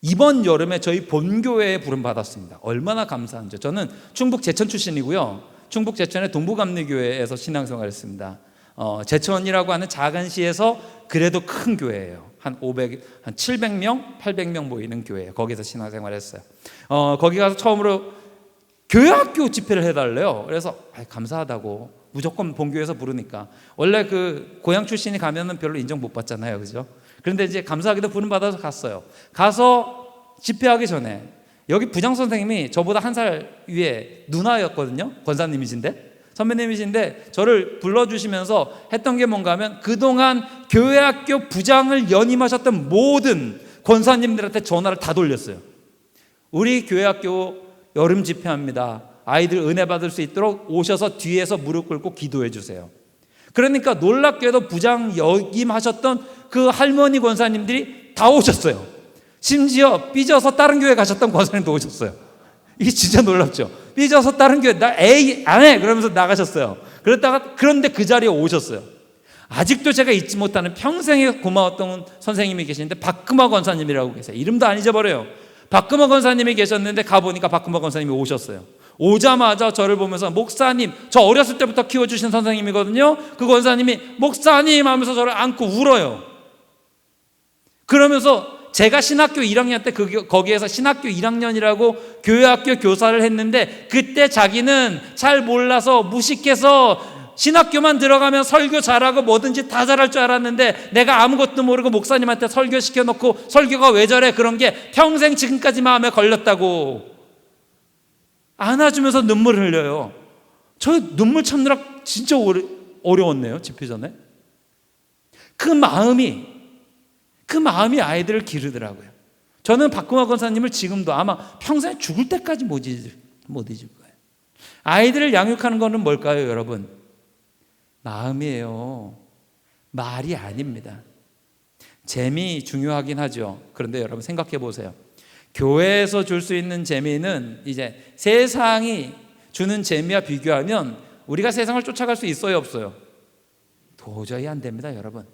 이번 여름에 저희 본교회에 부름받았습니다. 얼마나 감사한지. 저는 충북 제천 출신이고요. 충북 제천의 동부감리교회에서 신앙생활을 했습니다. 제천이라고 하는 작은 시에서 그래도 큰 교회예요. 한 700명, 800명 모이는 교회예요. 거기서 신앙생활을 했어요. 거기 가서 처음으로 교회학교 집회를 해달래요. 그래서 감사하다고 무조건 본교에서 부르니까. 원래 그 고향 출신이 가면은 별로 인정 못 받잖아요, 그죠? 그런데 이제 감사하게도 부름 받아서 갔어요. 가서 집회하기 전에 여기 부장 선생님이 저보다 한 살 위에 누나였거든요. 권사님이신데, 선배님이신데 저를 불러주시면서 했던 게 뭔가 하면 그동안 교회학교 부장을 연임하셨던 모든 권사님들한테 전화를 다 돌렸어요. 우리 교회학교 여름 집회합니다. 아이들 은혜 받을 수 있도록 오셔서 뒤에서 무릎 꿇고 기도해 주세요. 그러니까 놀랍게도 부장 역임하셨던 그 할머니 권사님들이 다 오셨어요. 심지어 삐져서 다른 교회 가셨던 권사님도 오셨어요. 이게 진짜 놀랍죠. 삐져서 다른 교회 나 에이 안 해 그러면서 나가셨어요. 그런데 그 자리에 오셨어요. 아직도 제가 잊지 못하는 평생에 고마웠던 선생님이 계시는데 박금화 권사님이라고 계세요. 이름도 안 잊어버려요. 박금화 권사님이 계셨는데 가보니까 박금화 권사님이 오셨어요. 오자마자 저를 보면서 목사님, 저 어렸을 때부터 키워주신 선생님이거든요. 그 권사님이 목사님 하면서 저를 안고 울어요. 그러면서 제가 신학교 1학년 때 거기에서 신학교 1학년이라고 교회학교 교사를 했는데 그때 자기는 잘 몰라서 무식해서 신학교만 들어가면 설교 잘하고 뭐든지 다 잘할 줄 알았는데 내가 아무것도 모르고 목사님한테 설교시켜놓고 설교가 왜 저래 그런 게 평생 지금까지 마음에 걸렸다고 안아주면서 눈물 흘려요. 저 눈물 참느라 진짜 어려웠네요. 집회 전에. 그 마음이 아이들을 기르더라고요. 저는 박금화 권사님을 지금도 아마 평생 죽을 때까지 못 잊을 거예요. 아이들을 양육하는 것은 뭘까요, 여러분? 마음이에요. 말이 아닙니다. 재미 중요하긴 하죠. 그런데 여러분 생각해 보세요. 교회에서 줄 수 있는 재미는 이제 세상이 주는 재미와 비교하면 우리가 세상을 쫓아갈 수 있어요, 없어요? 도저히 안 됩니다, 여러분.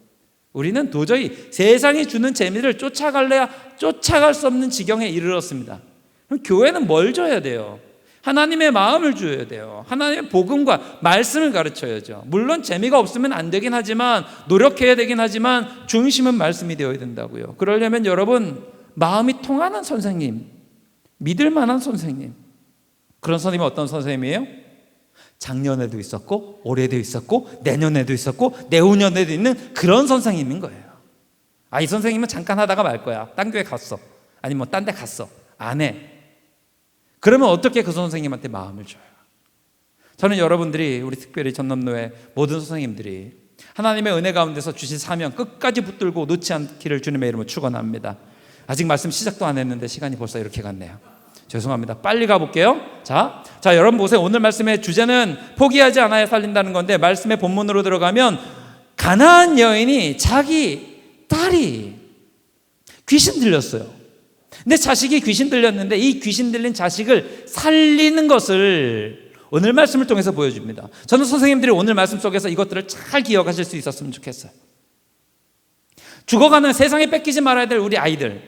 우리는 도저히 세상이 주는 재미를 쫓아갈래야 쫓아갈 수 없는 지경에 이르렀습니다. 그럼 교회는 뭘 줘야 돼요? 하나님의 마음을 줘야 돼요. 하나님의 복음과 말씀을 가르쳐야죠. 물론 재미가 없으면 안 되긴 하지만 노력해야 되긴 하지만 중심은 말씀이 되어야 된다고요. 그러려면 여러분 마음이 통하는 선생님, 믿을 만한 선생님, 그런 선생님은 어떤 선생님이에요? 작년에도 있었고 올해도 있었고 내년에도 있었고 내후년에도 있는 그런 선생님인 거예요. 이 선생님은 잠깐 하다가 말 거야. 딴 교회 갔어. 아니면 딴 데 갔어. 안 해. 그러면 어떻게 그 선생님한테 마음을 줘요? 저는 여러분들이 우리 특별히 전남로의 모든 선생님들이 하나님의 은혜 가운데서 주신 사명 끝까지 붙들고 놓지 않기를 주님의 이름으로 축원합니다. 아직 말씀 시작도 안 했는데 시간이 벌써 이렇게 갔네요. 죄송합니다. 빨리 가볼게요. 자, 여러분 보세요. 오늘 말씀의 주제는 포기하지 않아야 살린다는 건데 말씀의 본문으로 들어가면 가나안 여인이 자기 딸이 귀신 들렸어요. 근데 자식이 귀신 들렸는데 이 귀신 들린 자식을 살리는 것을 오늘 말씀을 통해서 보여줍니다. 저는 선생님들이 오늘 말씀 속에서 이것들을 잘 기억하실 수 있었으면 좋겠어요. 죽어가는, 세상에 뺏기지 말아야 될 우리 아이들,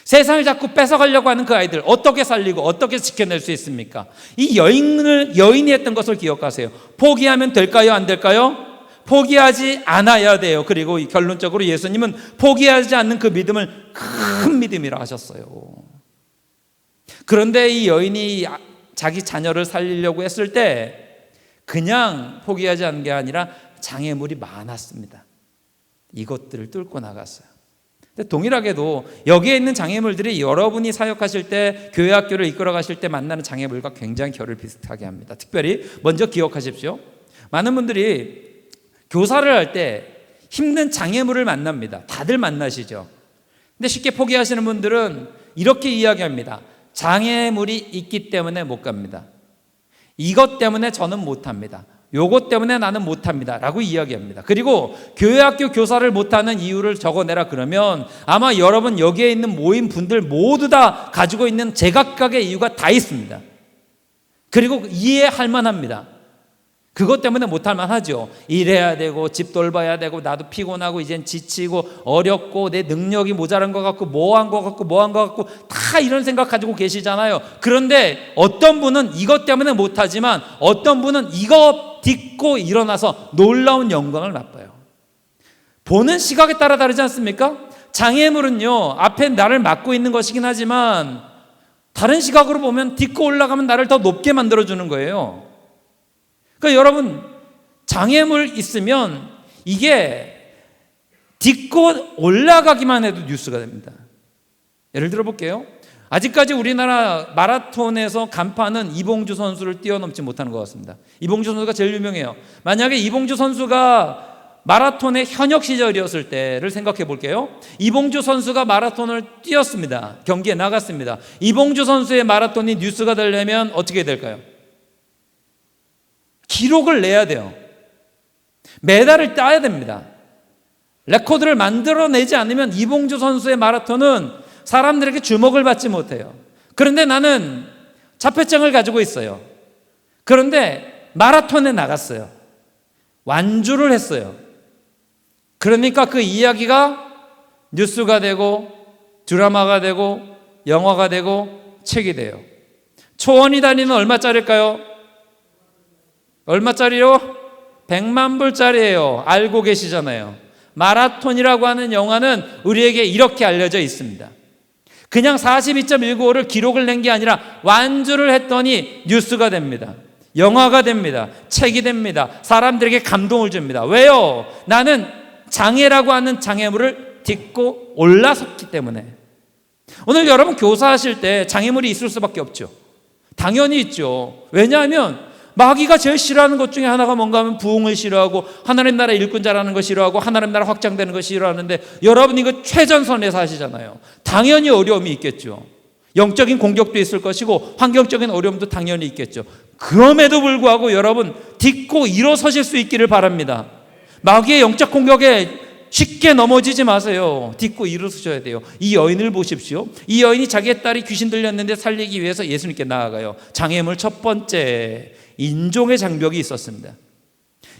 세상을 자꾸 뺏어가려고 하는 그 아이들 어떻게 살리고 어떻게 지켜낼 수 있습니까? 이 여인이 했던 것을 기억하세요. 포기하면 될까요? 안 될까요? 포기하지 않아야 돼요. 그리고 결론적으로 예수님은 포기하지 않는 그 믿음을 큰 믿음이라 하셨어요. 그런데 이 여인이 자기 자녀를 살리려고 했을 때 그냥 포기하지 않은 게 아니라 장애물이 많았습니다. 이것들을 뚫고 나갔어요. 근데 동일하게도 여기에 있는 장애물들이 여러분이 사역하실 때, 교회 학교를 이끌어 가실 때 만나는 장애물과 굉장히 결을 비슷하게 합니다. 특별히 먼저 기억하십시오. 많은 분들이 교사를 할 때 힘든 장애물을 만납니다. 다들 만나시죠. 근데 쉽게 포기하시는 분들은 이렇게 이야기합니다. 장애물이 있기 때문에 못 갑니다. 이것 때문에 저는 못합니다. 요것 때문에 나는 못합니다 라고 이야기합니다. 그리고 교회학교 교사를 못하는 이유를 적어내라 그러면 아마 여러분 여기에 있는 모인 분들 모두 다 가지고 있는 제각각의 이유가 다 있습니다. 그리고 이해할 만합니다. 그것 때문에 못할 만하죠. 일해야 되고 집 돌봐야 되고 나도 피곤하고 이젠 지치고 어렵고 내 능력이 모자란 것 같고 뭐한 것 같고 다 이런 생각 가지고 계시잖아요. 그런데 어떤 분은 이것 때문에 못하지만 어떤 분은 이거 딛고 일어나서 놀라운 영광을 맛봐요. 보는 시각에 따라 다르지 않습니까? 장애물은요 앞에 나를 막고 있는 것이긴 하지만 다른 시각으로 보면 딛고 올라가면 나를 더 높게 만들어주는 거예요. 그러니까 여러분 장애물 있으면 이게 딛고 올라가기만 해도 뉴스가 됩니다. 예를 들어 볼게요. 아직까지 우리나라 마라톤에서 간판은 이봉주 선수를 뛰어넘지 못하는 것 같습니다. 이봉주 선수가 제일 유명해요. 만약에 이봉주 선수가 마라톤의 현역 시절이었을 때를 생각해 볼게요. 이봉주 선수가 마라톤을 뛰었습니다. 경기에 나갔습니다. 이봉주 선수의 마라톤이 뉴스가 되려면 어떻게 될까요? 기록을 내야 돼요. 메달을 따야 됩니다. 레코드를 만들어내지 않으면 이봉주 선수의 마라톤은 사람들에게 주목을 받지 못해요. 그런데 나는 자폐증을 가지고 있어요. 그런데 마라톤에 나갔어요. 완주를 했어요. 그러니까 그 이야기가 뉴스가 되고 드라마가 되고 영화가 되고 책이 돼요. 초원이 다니는 얼마짜리일까요? 얼마짜리요? 100만 불짜리예요. 알고 계시잖아요. 마라톤이라고 하는 영화는 우리에게 이렇게 알려져 있습니다. 그냥 42.195를 기록을 낸 게 아니라 완주를 했더니 뉴스가 됩니다. 영화가 됩니다. 책이 됩니다. 사람들에게 감동을 줍니다. 왜요? 나는 장애라고 하는 장애물을 딛고 올라섰기 때문에. 오늘 여러분 교사하실 때 장애물이 있을 수밖에 없죠. 당연히 있죠. 왜냐하면 마귀가 제일 싫어하는 것 중에 하나가 뭔가 하면 부흥을 싫어하고 하나님 나라 일꾼 잘하는 거 싫어하고 하나님 나라 확장되는 거 싫어하는데 여러분 이거 최전선에서 하시잖아요. 당연히 어려움이 있겠죠. 영적인 공격도 있을 것이고 환경적인 어려움도 당연히 있겠죠. 그럼에도 불구하고 여러분 딛고 일어서실 수 있기를 바랍니다. 마귀의 영적 공격에 쉽게 넘어지지 마세요. 딛고 일어서셔야 돼요. 이 여인을 보십시오. 이 여인이 자기의 딸이 귀신 들렸는데 살리기 위해서 예수님께 나아가요. 장애물 첫 번째, 인종의 장벽이 있었습니다.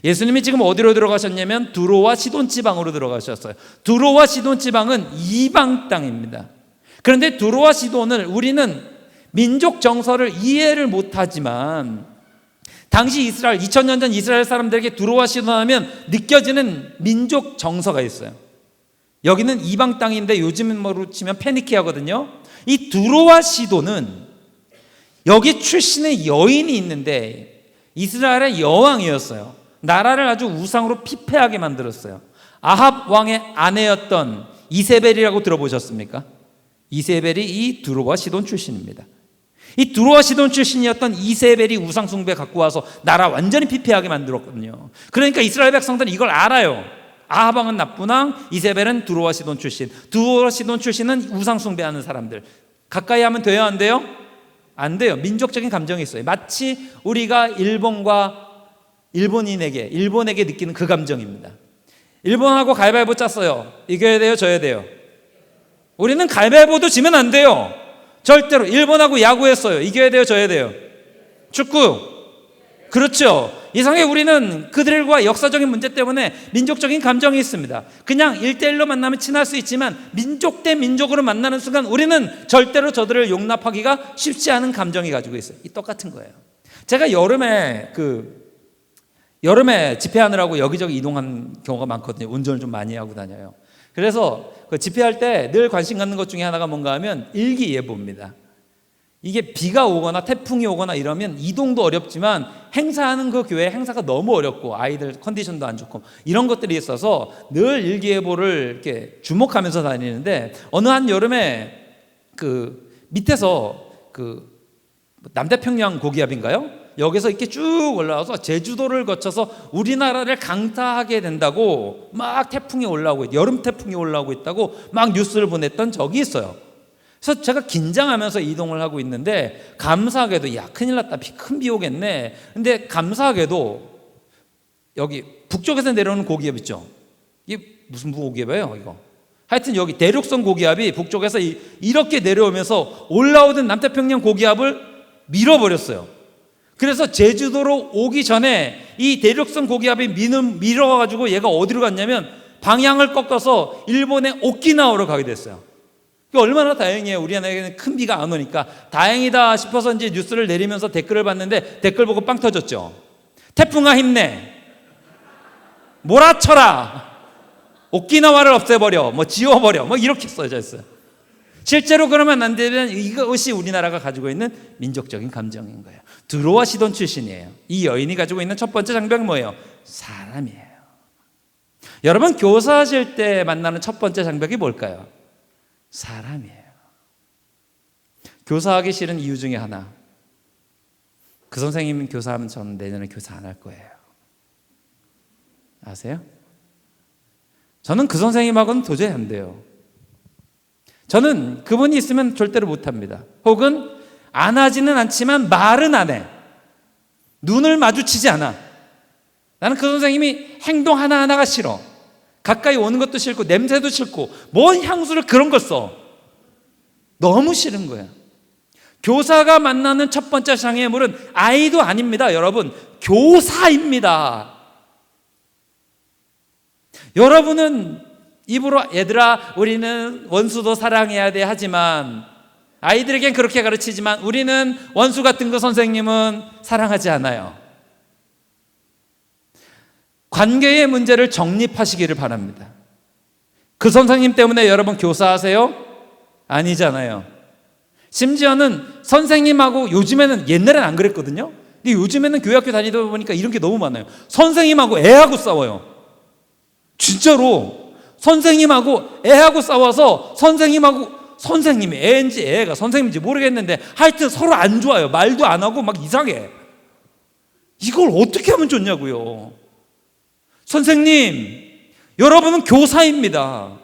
예수님이 지금 어디로 들어가셨냐면 두로와 시돈 지방으로 들어가셨어요. 두로와 시돈 지방은 이방 땅입니다. 그런데 두로와 시돈을 우리는 민족 정서를 이해를 못하지만 당시 이스라엘 2000년 전 이스라엘 사람들에게 두로와 시돈하면 느껴지는 민족 정서가 있어요. 여기는 이방 땅인데 요즘은 뭐로 치면 페니키아거든요. 이 두로와 시돈은 여기 출신의 여인이 있는데 이스라엘의 여왕이었어요. 나라를 아주 우상으로 피폐하게 만들었어요. 아합 왕의 아내였던 이세벨이라고 들어보셨습니까? 이세벨이 이 두로와 시돈 출신입니다. 이 두로와 시돈 출신이었던 이세벨이 우상 숭배 갖고 와서 나라 완전히 피폐하게 만들었거든요. 그러니까 이스라엘 백성들은 이걸 알아요. 아합 왕은 나쁜 왕, 이세벨은 두로와 시돈 출신. 두로와 시돈 출신은 우상 숭배하는 사람들. 가까이 하면 돼요, 안 돼요? 안 돼요. 민족적인 감정이 있어요. 마치 우리가 일본에게 느끼는 그 감정입니다. 일본하고 가위바위보 짰어요. 이겨야 돼요, 져야 돼요? 우리는 가위바위보도 지면 안 돼요. 절대로. 일본하고 야구했어요. 이겨야 돼요, 져야 돼요? 축구. 그렇죠. 이상하게 우리는 그들과 역사적인 문제 때문에 민족적인 감정이 있습니다. 그냥 1대1로 만나면 친할 수 있지만 민족 대 민족으로 만나는 순간 우리는 절대로 저들을 용납하기가 쉽지 않은 감정이 가지고 있어요. 이 똑같은 거예요. 제가 여름에 집회하느라고 여기저기 이동한 경우가 많거든요. 운전을 좀 많이 하고 다녀요. 그래서 그 집회할 때 늘 관심 갖는 것 중에 하나가 뭔가 하면 일기예보입니다. 이게 비가 오거나 태풍이 오거나 이러면 이동도 어렵지만 행사하는 그 교회 행사가 너무 어렵고 아이들 컨디션도 안 좋고 이런 것들이 있어서 늘 일기예보를 이렇게 주목하면서 다니는데 어느 한 여름에 그 밑에서 그 남태평양 고기압인가요? 여기서 이렇게 쭉 올라와서 제주도를 거쳐서 우리나라를 강타하게 된다고 막 태풍이 올라오고 여름 태풍이 올라오고 있다고 막 뉴스를 보냈던 적이 있어요. 그래서 제가 긴장하면서 이동을 하고 있는데 감사하게도 야 큰일 났다 큰 비 오겠네. 근데 감사하게도 여기 북쪽에서 내려오는 고기압 있죠. 이게 무슨 고기압이에요 이거. 하여튼 여기 대륙성 고기압이 북쪽에서 이렇게 내려오면서 올라오던 남태평양 고기압을 밀어버렸어요. 그래서 제주도로 오기 전에 이 대륙성 고기압이 밀어가지고 얘가 어디로 갔냐면 방향을 꺾어서 일본의 오키나와로 가게 됐어요. 얼마나 다행이에요. 우리나라에는 큰 비가 안 오니까 다행이다 싶어서 이제 뉴스를 내리면서 댓글을 봤는데 댓글 보고 빵 터졌죠. 태풍아 힘내, 몰아쳐라, 오키나와를 없애버려, 뭐 지워버려, 뭐 이렇게 써져 있어요. 실제로 그러면 안 되면 이것이 우리나라가 가지고 있는 민족적인 감정인 거예요. 드로아 시돈 출신이에요. 이 여인이 가지고 있는 첫 번째 장벽은 뭐예요? 사람이에요. 여러분 교사하실 때 만나는 첫 번째 장벽이 뭘까요? 사람이에요. 교사하기 싫은 이유 중에 하나, 그 선생님 교사하면 저는 내년에 교사 안 할 거예요. 아세요? 저는 그 선생님하고는 도저히 안 돼요. 저는 그분이 있으면 절대로 못합니다. 혹은 안 하지는 않지만 말은 안 해. 눈을 마주치지 않아. 나는 그 선생님이 행동 하나하나가 싫어. 가까이 오는 것도 싫고 냄새도 싫고 뭔 향수를 그런 걸 써. 너무 싫은 거야. 교사가 만나는 첫 번째 장애물은 아이도 아닙니다. 여러분, 교사입니다. 여러분은 입으로 얘들아 우리는 원수도 사랑해야 돼 하지만 아이들에겐 그렇게 가르치지만 우리는 원수 같은 거 선생님은 사랑하지 않아요. 관계의 문제를 정립하시기를 바랍니다. 그 선생님 때문에 여러분 교사하세요? 아니잖아요. 심지어는 선생님하고 요즘에는 옛날엔 안 그랬거든요. 근데 요즘에는 교회학교 다니다 보니까 이런 게 너무 많아요. 선생님하고 애하고 싸워요. 진짜로 선생님하고 애하고 싸워서 선생님이 애인지 애가 선생님인지 모르겠는데 하여튼 서로 안 좋아요. 말도 안 하고 막 이상해. 이걸 어떻게 하면 좋냐고요. 선생님, 여러분은 교사입니다.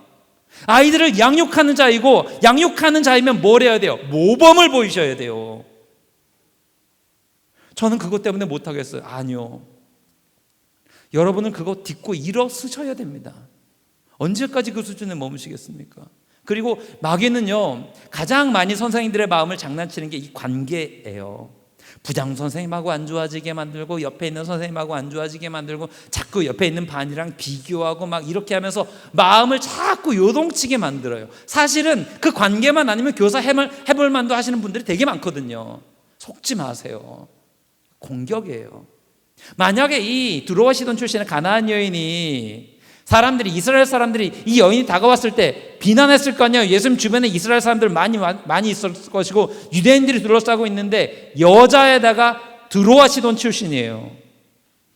아이들을 양육하는 자이고 양육하는 자이면 뭘 해야 돼요? 모범을 보이셔야 돼요. 저는 그것 때문에 못하겠어요. 아니요. 여러분은 그거 딛고 일어서셔야 됩니다. 언제까지 그 수준에 머무시겠습니까? 그리고 마귀는요, 가장 많이 선생님들의 마음을 장난치는 게 이 관계예요. 부장 선생님하고 안 좋아지게 만들고 옆에 있는 선생님하고 안 좋아지게 만들고 자꾸 옆에 있는 반이랑 비교하고 막 이렇게 하면서 마음을 자꾸 요동치게 만들어요. 사실은 그 관계만 아니면 교사 해볼 만도 하시는 분들이 되게 많거든요. 속지 마세요. 공격이에요. 만약에 이 드로아 시돈 출신의 가나안 여인이 이스라엘 사람들이 이 여인이 다가왔을 때 비난했을 거 아니에요. 예수님 주변에 이스라엘 사람들 많이 있었을 것이고 유대인들이 둘러싸고 있는데 여자에다가 드로아 시돈 출신이에요.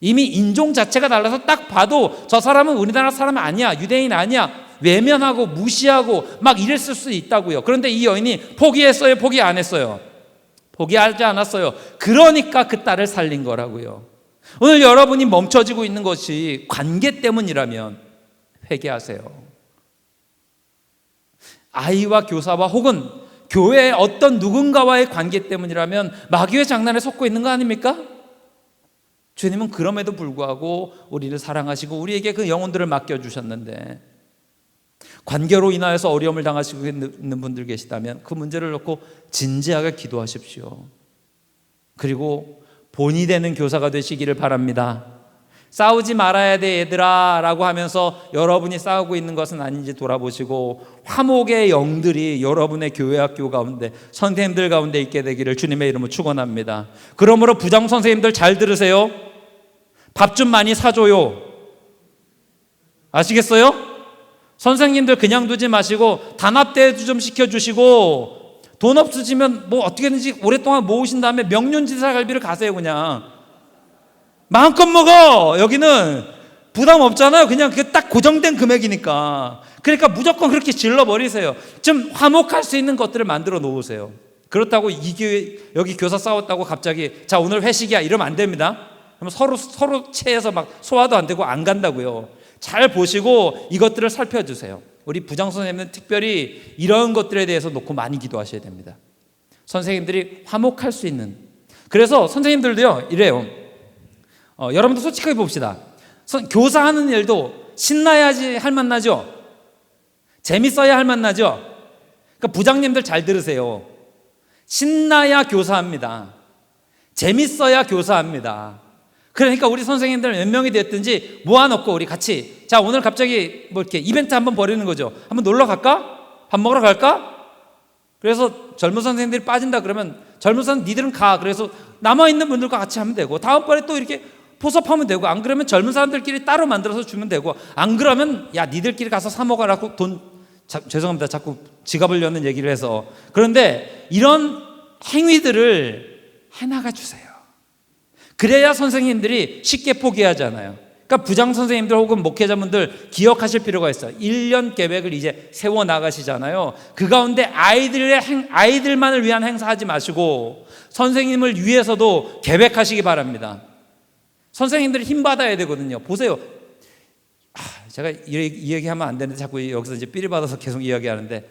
이미 인종 자체가 달라서 딱 봐도 저 사람은 우리나라 사람 아니야, 유대인 아니야, 외면하고 무시하고 막 이랬을 수 있다고요. 그런데 이 여인이 포기했어요? 포기 안 했어요? 포기하지 않았어요. 그러니까 그 딸을 살린 거라고요. 오늘 여러분이 멈춰지고 있는 것이 관계 때문이라면 회개하세요. 아이와 교사와 혹은 교회의 어떤 누군가와의 관계 때문이라면 마귀의 장난에 속고 있는 거 아닙니까? 주님은 그럼에도 불구하고 우리를 사랑하시고 우리에게 그 영혼들을 맡겨주셨는데 관계로 인하여서 어려움을 당하시고 있는 분들 계시다면 그 문제를 놓고 진지하게 기도하십시오. 그리고 본이 되는 교사가 되시기를 바랍니다. 싸우지 말아야 돼 얘들아 라고 하면서 여러분이 싸우고 있는 것은 아닌지 돌아보시고 화목의 영들이 여러분의 교회 학교 가운데 선생님들 가운데 있게 되기를 주님의 이름으로 축원합니다. 그러므로 부장 선생님들 잘 들으세요. 밥 좀 많이 사줘요. 아시겠어요? 선생님들 그냥 두지 마시고 단합대회도 좀 시켜주시고 돈 없으시면 뭐 어떻게든지 오랫동안 모으신 다음에 명륜지사갈비를 가세요. 그냥 마음껏 먹어. 여기는 부담 없잖아요. 그냥 그게 딱 고정된 금액이니까. 그러니까 무조건 그렇게 질러버리세요. 좀 화목할 수 있는 것들을 만들어 놓으세요. 그렇다고 이 교회 여기 교사 싸웠다고 갑자기 자 오늘 회식이야 이러면 안 됩니다. 그러면 서로 체해서 막 소화도 안 되고 안 간다고요. 잘 보시고 이것들을 살펴주세요. 우리 부장 선생님은 특별히 이런 것들에 대해서 놓고 많이 기도하셔야 됩니다. 선생님들이 화목할 수 있는. 그래서 선생님들도요 이래요. 여러분도 솔직하게 봅시다. 교사하는 일도 신나야지 할 만나죠. 재밌어야 할 만나죠. 그러니까 부장님들 잘 들으세요. 신나야 교사합니다. 재밌어야 교사합니다. 그러니까 우리 선생님들 몇 명이 됐든지 모아놓고 우리 같이 자 오늘 갑자기 뭐 이렇게 이벤트 한번 벌이는 거죠. 한번 놀러 갈까? 밥 먹으러 갈까? 그래서 젊은 선생님들이 빠진다 그러면 젊은 선생님 니들은 가. 그래서 남아있는 분들과 같이 하면 되고 다음번에 또 이렇게 포섭하면 되고 안 그러면 젊은 사람들끼리 따로 만들어서 주면 되고 안 그러면 야 니들끼리 가서 사 먹으라고 죄송합니다. 자꾸 지갑을 여는 얘기를 해서 그런데 이런 행위들을 해나가 주세요. 그래야 선생님들이 쉽게 포기하잖아요. 그러니까 부장 선생님들 혹은 목회자분들 기억하실 필요가 있어요. 1년 계획을 이제 세워 나가시잖아요. 그 가운데 아이들만을 위한 행사하지 마시고 선생님을 위해서도 계획하시기 바랍니다. 선생님들이 힘 받아야 되거든요. 보세요. 제가 이 얘기하면 안 되는데 자꾸 여기서 이제 삘이 받아서 계속 이야기하는데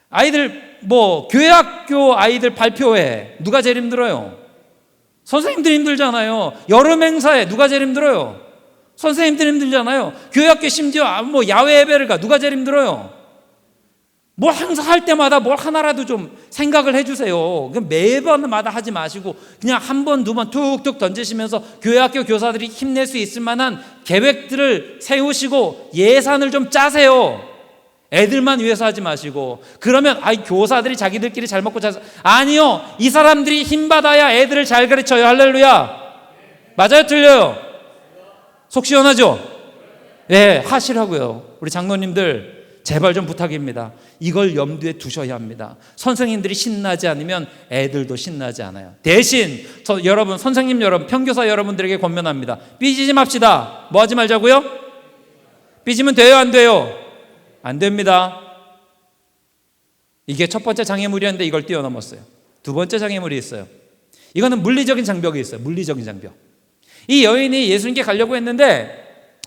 아이들 뭐 교회학교 아이들 발표회 누가 제일 힘들어요? 선생님들이 힘들잖아요. 여름 행사에 누가 제일 힘들어요? 선생님들이 힘들잖아요. 교회학교 심지어 뭐 야외 예배를 가 누가 제일 힘들어요? 뭘 행사할 때마다 뭘 하나라도 좀 생각을 해주세요. 매번마다 하지 마시고 그냥 한 번, 두 번 툭툭 던지시면서 교회학교 교사들이 힘낼 수 있을 만한 계획들을 세우시고 예산을 좀 짜세요. 애들만 위해서 하지 마시고 그러면 교사들이 자기들끼리 잘 먹고 잘 아니요. 이 사람들이 힘받아야 애들을 잘 가르쳐요. 할렐루야. 맞아요? 틀려요? 속 시원하죠? 네, 하시라고요. 우리 장로님들 제발 좀 부탁입니다. 이걸 염두에 두셔야 합니다. 선생님들이 신나지 않으면 애들도 신나지 않아요. 대신 여러분 선생님 여러분 평교사 여러분들에게 권면합니다. 삐지지 맙시다. 뭐 하지 말자고요? 삐지면 돼요 안 돼요? 안 됩니다. 이게 첫 번째 장애물이었는데 이걸 뛰어넘었어요. 두 번째 장애물이 있어요. 이거는 물리적인 장벽이 있어요. 물리적인 장벽. 이 여인이 예수님께 가려고 했는데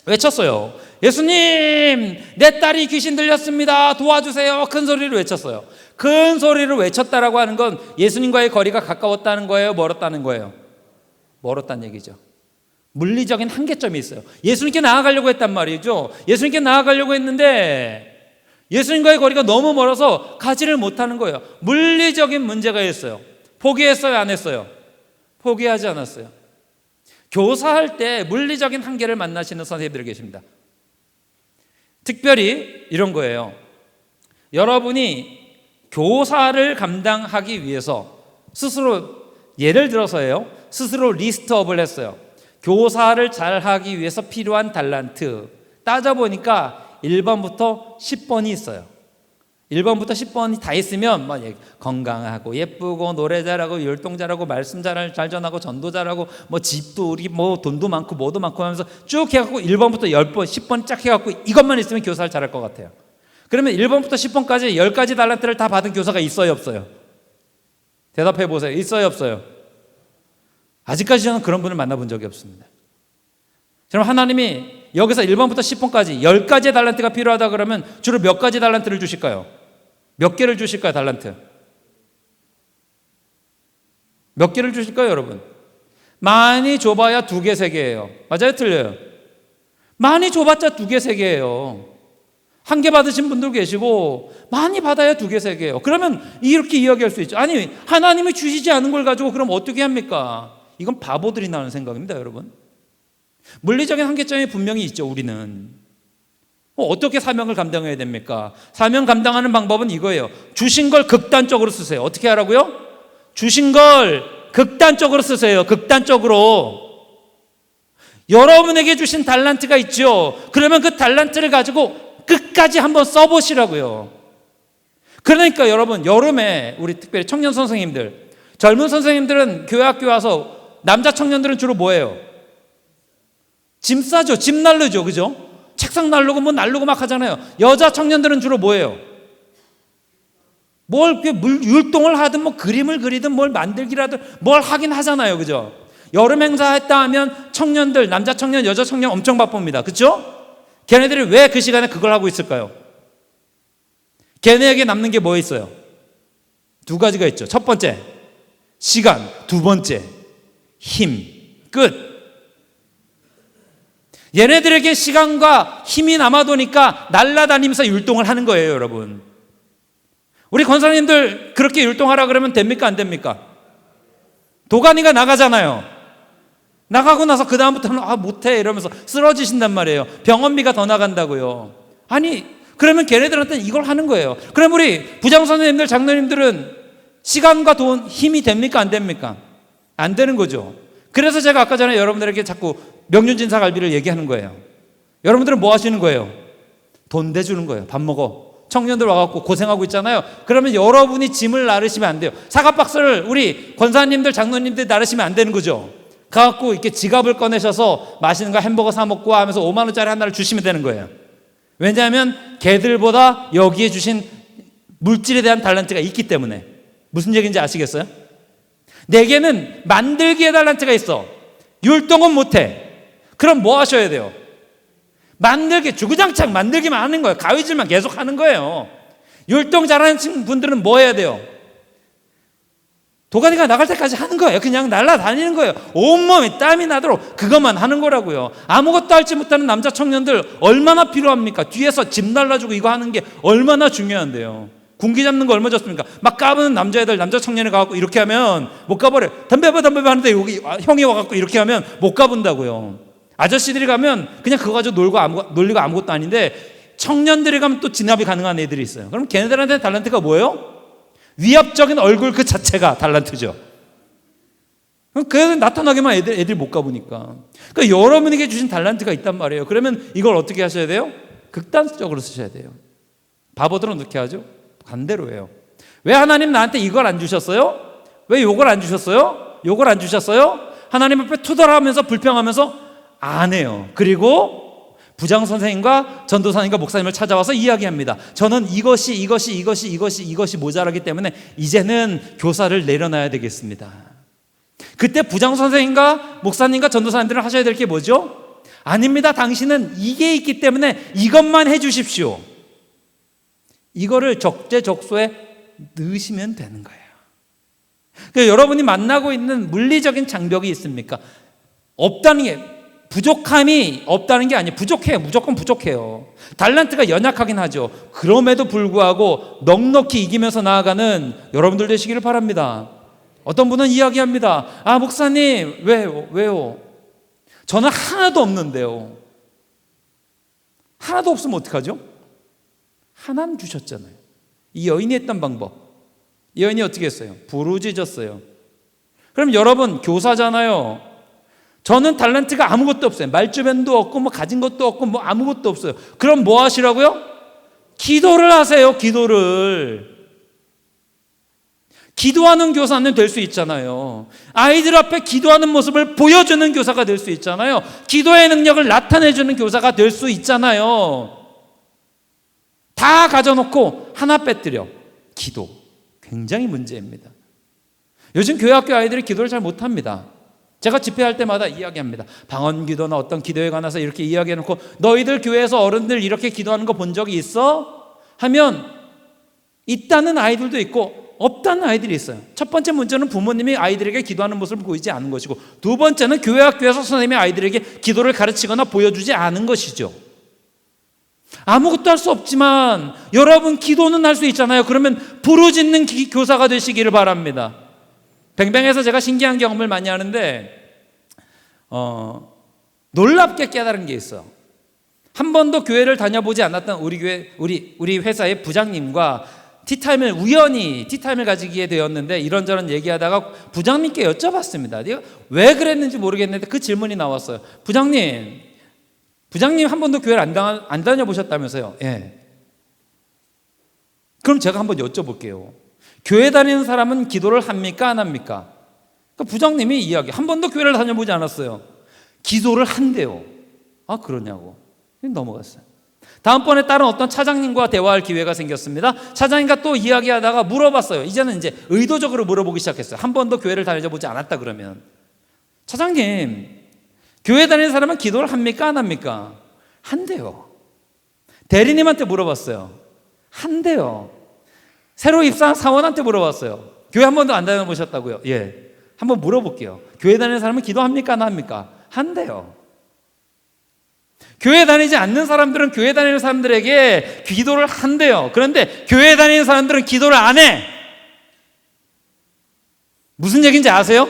외쳤어요. 예수님, 내 딸이 귀신 들렸습니다. 도와주세요. 큰 소리를 외쳤어요. 큰 소리를 외쳤다라고 하는 건 예수님과의 거리가 가까웠다는 거예요? 멀었다는 거예요? 멀었다는 얘기죠. 물리적인 한계점이 있어요. 예수님께 나아가려고 했단 말이죠. 예수님께 나아가려고 했는데 예수님과의 거리가 너무 멀어서 가지를 못하는 거예요. 물리적인 문제가 있어요. 포기했어요? 안 했어요? 포기하지 않았어요. 교사할 때 물리적인 한계를 만나시는 선생님들이 계십니다. 특별히 이런 거예요. 여러분이 교사를 감당하기 위해서 스스로 예를 들어서요. 스스로 리스트업을 했어요. 교사를 잘하기 위해서 필요한 달란트 따져보니까 1번부터 10번이 있어요. 1번부터 10번이 다 있으면 뭐 건강하고 예쁘고 노래 잘하고 율동 잘하고 말씀 잘 전하고 전도 잘하고 뭐 집도 우리 뭐 돈도 많고 뭐도 많고 하면서 쭉 해갖고 1번부터 10번 10번 쫙 해갖고 이것만 있으면 교사를 잘할 것 같아요. 그러면 1번부터 10번까지 10가지 달란트를 다 받은 교사가 있어요 없어요? 대답해 보세요. 있어요 없어요? 아직까지 저는 그런 분을 만나본 적이 없습니다. 그럼 하나님이 여기서 1번부터 10번까지 10가지의 달란트가 필요하다 그러면 주로 몇 가지 달란트를 주실까요? 몇 개를 주실까요? 달란트 몇 개를 주실까요 여러분? 많이 줘봐야 2개, 3개예요. 맞아요? 틀려요? 많이 줘봤자 2개, 3개예요. 한 개 받으신 분도 계시고 많이 받아야 2개, 3개예요. 그러면 이렇게 이야기할 수 있죠. 아니, 하나님이 주시지 않은 걸 가지고 그럼 어떻게 합니까? 이건 바보들이 나는 생각입니다, 여러분. 물리적인 한계점이 분명히 있죠, 우리는. 어떻게 사명을 감당해야 됩니까? 사명 감당하는 방법은 이거예요. 주신 걸 극단적으로 쓰세요. 어떻게 하라고요? 주신 걸 극단적으로 쓰세요. 극단적으로. 여러분에게 주신 달란트가 있죠. 그러면 그 달란트를 가지고 끝까지 한번 써보시라고요. 그러니까 여러분, 여름에 우리 특별히 청년 선생님들, 젊은 선생님들은 교회 학교 와서 남자 청년들은 주로 뭐예요? 짐 싸죠. 짐 날르죠. 그죠? 책상 날르고 뭐 날르고 막 하잖아요. 여자 청년들은 주로 뭐예요? 뭘 율동을 하든 뭐 그림을 그리든 뭘 만들기라든 뭘 하긴 하잖아요. 그죠? 여름 행사 했다 하면 청년들, 남자 청년, 여자 청년 엄청 바쁩니다. 그죠? 걔네들이 왜 그 시간에 그걸 하고 있을까요? 걔네에게 남는 게 뭐 있어요? 2가지가 있죠. 첫 번째, 시간. 2번째, 힘. 끝. 얘네들에게 시간과 힘이 남아도니까 날아다니면서 율동을 하는 거예요, 여러분. 우리 권사님들 그렇게 율동하라 그러면 됩니까? 안 됩니까? 도가니가 나가잖아요. 나가고 나서 그 다음부터는 못해 이러면서 쓰러지신단 말이에요. 병원비가 더 나간다고요. 아니, 그러면 걔네들한테는 이걸 하는 거예요. 그럼 우리 부장 선생님들, 장로님들은 시간과 돈, 힘이 됩니까? 안 됩니까? 안 되는 거죠. 그래서 제가 아까 전에 여러분들에게 자꾸 명륜진사 갈비를 얘기하는 거예요. 여러분들은 뭐 하시는 거예요? 돈 대주는 거예요. 밥 먹어. 청년들 와갖고 고생하고 있잖아요. 그러면 여러분이 짐을 나르시면 안 돼요. 사과박스를 우리 권사님들, 장로님들 나르시면 안 되는 거죠. 가갖고 이렇게 지갑을 꺼내셔서 맛있는 거 햄버거 사 먹고 하면서 5만 원짜리 하나를 주시면 되는 거예요. 왜냐하면 걔들보다 여기에 주신 물질에 대한 달란트가 있기 때문에. 무슨 얘기인지 아시겠어요? 내게는 만들기의 달란트가 있어. 율동은 못해. 그럼 뭐 하셔야 돼요? 만들기, 주구장창 만들기만 하는 거예요. 가위질만 계속 하는 거예요. 율동 잘하는 분들은 뭐 해야 돼요? 도가니가 나갈 때까지 하는 거예요. 그냥 날아다니는 거예요. 온몸에 땀이 나도록 그것만 하는 거라고요. 아무것도 알지 못하는 남자 청년들 얼마나 필요합니까? 뒤에서 집 날라주고 이거 하는 게 얼마나 중요한데요. 군기 잡는 거 얼마 좋습니까? 막 까부는 남자애들, 남자 청년이 가갖고 이렇게 하면 못 가버려요. 덤벼봐 하는데 여기 형이 와갖고 이렇게 하면 못 가본다고요. 아저씨들이 가면 그냥 그거 가지고 놀리고 아무것도 아닌데 청년들이 가면 또 진압이 가능한 애들이 있어요. 그럼 걔네들한테 달란트가 뭐예요? 위압적인 얼굴 그 자체가 달란트죠. 그 애들 나타나게만 애들이 못 가보니까. 그러니까 여러분에게 주신 달란트가 있단 말이에요. 그러면 이걸 어떻게 하셔야 돼요? 극단적으로 쓰셔야 돼요. 바보들은 어떻게 하죠? 반대로 해요. 왜 하나님 나한테 이걸 안 주셨어요? 왜 요걸 안 주셨어요? 요걸 안 주셨어요? 하나님 앞에 투덜하면서 불평하면서 안 해요. 그리고 부장 선생님과 전도사님과 목사님을 찾아와서 이야기합니다. 저는 이것이 모자라기 때문에 이제는 교사를 내려놔야 되겠습니다. 그때 부장 선생님과 목사님과 전도사님들은 하셔야 될 게 뭐죠? 아닙니다. 당신은 이게 있기 때문에 이것만 해 주십시오. 이거를 적재적소에 넣으시면 되는 거예요. 그러니까 여러분이 만나고 있는 물리적인 장벽이 있습니까? 없다는 게, 부족함이 없다는 게 아니에요. 부족해요. 무조건 부족해요. 달란트가 연약하긴 하죠. 그럼에도 불구하고 넉넉히 이기면서 나아가는 여러분들 되시기를 바랍니다. 어떤 분은 이야기합니다. 아, 목사님, 왜요? 저는 하나도 없는데요. 하나도 없으면 어떡하죠? 하나는 주셨잖아요. 이 여인이 했던 방법. 이 여인이 어떻게 했어요? 부르짖었어요. 그럼 여러분 교사잖아요. 저는 달란트가 아무것도 없어요. 말주변도 없고 뭐 가진 것도 없고 뭐 아무것도 없어요. 그럼 뭐 하시라고요? 기도를 하세요. 기도를. 기도하는 교사는 될 수 있잖아요. 아이들 앞에 기도하는 모습을 보여주는 교사가 될 수 있잖아요. 기도의 능력을 나타내주는 교사가 될 수 있잖아요. 다 가져놓고 하나 빼뜨려. 기도. 굉장히 문제입니다. 요즘 교회학교 아이들이 기도를 잘 못합니다. 제가 집회할 때마다 이야기합니다. 방언기도나 어떤 기도에 관해서 이렇게 이야기해놓고 너희들 교회에서 어른들 이렇게 기도하는 거 본 적이 있어? 하면 있다는 아이들도 있고 없다는 아이들이 있어요. 첫 번째 문제는 부모님이 아이들에게 기도하는 모습을 보이지 않은 것이고, 두 번째는 교회학교에서 선생님이 아이들에게 기도를 가르치거나 보여주지 않은 것이죠. 아무것도 할 수 없지만 여러분 기도는 할 수 있잖아요. 그러면 부르짖는 교사가 되시기를 바랍니다. 뱅뱅에서 제가 신기한 경험을 많이 하는데 놀랍게 깨달은 게 있어요. 한 번도 교회를 다녀보지 않았던 우리 회사의 부장님과 티타임을 가지게 되었는데 이런저런 얘기하다가 부장님께 여쭤봤습니다. 내가 왜 그랬는지 모르겠는데 그 질문이 나왔어요. 부장님 한 번도 교회를 안 다녀보셨다면서요? 예. 그럼 제가 한번 여쭤볼게요. 교회 다니는 사람은 기도를 합니까? 안 합니까? 그러니까 부장님이 이야기, 한 번도 교회를 다녀보지 않았어요. 기도를 한대요. 아, 그러냐고. 넘어갔어요. 다음번에 다른 어떤 차장님과 대화할 기회가 생겼습니다. 차장님과 또 이야기하다가 물어봤어요. 이제는 이제 의도적으로 물어보기 시작했어요. 한 번도 교회를 다녀보지 않았다 그러면, 차장님, 교회 다니는 사람은 기도를 합니까? 안 합니까? 한대요. 대리님한테 물어봤어요. 한대요. 새로 입사한 사원한테 물어봤어요. 교회 한 번도 안 다녀보셨다고요? 예. 한번 물어볼게요. 교회 다니는 사람은 기도합니까? 안 합니까? 한대요. 교회 다니지 않는 사람들은 교회 다니는 사람들에게 기도를 한대요. 그런데 교회 다니는 사람들은 기도를 안 해. 무슨 얘기인지 아세요?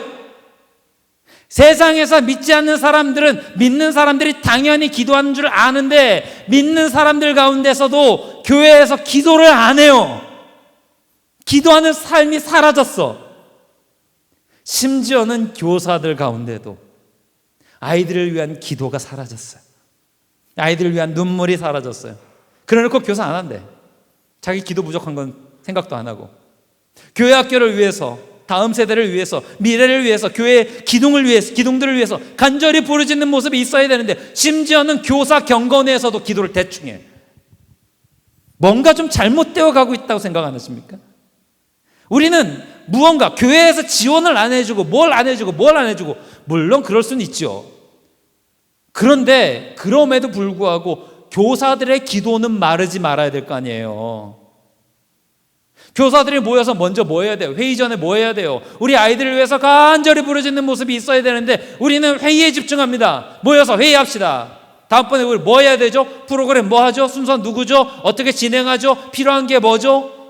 세상에서 믿지 않는 사람들은 믿는 사람들이 당연히 기도하는 줄 아는데 믿는 사람들 가운데서도 교회에서 기도를 안 해요. 기도하는 삶이 사라졌어. 심지어는 교사들 가운데도 아이들을 위한 기도가 사라졌어요. 아이들을 위한 눈물이 사라졌어요. 그래놓고 교사 안 한대. 자기 기도 부족한 건 생각도 안 하고, 교회 학교를 위해서, 다음 세대를 위해서, 미래를 위해서, 교회의 기둥들을 위해서 간절히 부르짖는 모습이 있어야 되는데 심지어는 교사 경건에서도 기도를 대충 해. 뭔가 좀 잘못되어 가고 있다고 생각 안 하십니까? 우리는 무언가 교회에서 지원을 안 해주고 뭘 안 해주고 물론 그럴 수는 있죠. 그런데 그럼에도 불구하고 교사들의 기도는 마르지 말아야 될 거 아니에요. 교사들이 모여서 먼저 뭐 해야 돼요? 회의 전에 뭐 해야 돼요? 우리 아이들을 위해서 간절히 부르짖는 모습이 있어야 되는데 우리는 회의에 집중합니다. 모여서 회의합시다. 다음번에 우리 뭐 해야 되죠? 프로그램 뭐 하죠? 순서 누구죠? 어떻게 진행하죠? 필요한 게 뭐죠?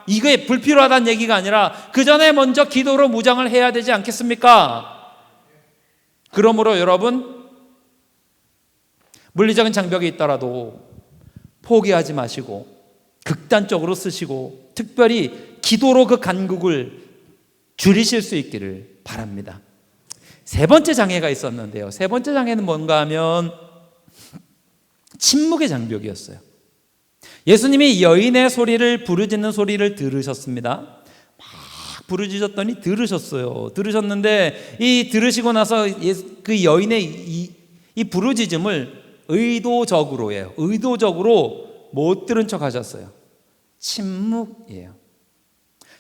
이게 불필요하다는 얘기가 아니라 그 전에 먼저 기도로 무장을 해야 되지 않겠습니까? 그러므로 여러분, 물리적인 장벽이 있더라도 포기하지 마시고 극단적으로 쓰시고 특별히 기도로 그 간극을 줄이실 수 있기를 바랍니다. 세 번째 장애가 있었는데요. 세 번째 장애는 뭔가 하면 침묵의 장벽이었어요. 예수님이 여인의 소리를, 부르짖는 소리를 들으셨습니다. 막 부르짖었더니 들으셨는데 이 들으시고 나서 그 여인의 이 부르짖음을 의도적으로 못 들은 척 하셨어요. 침묵이에요.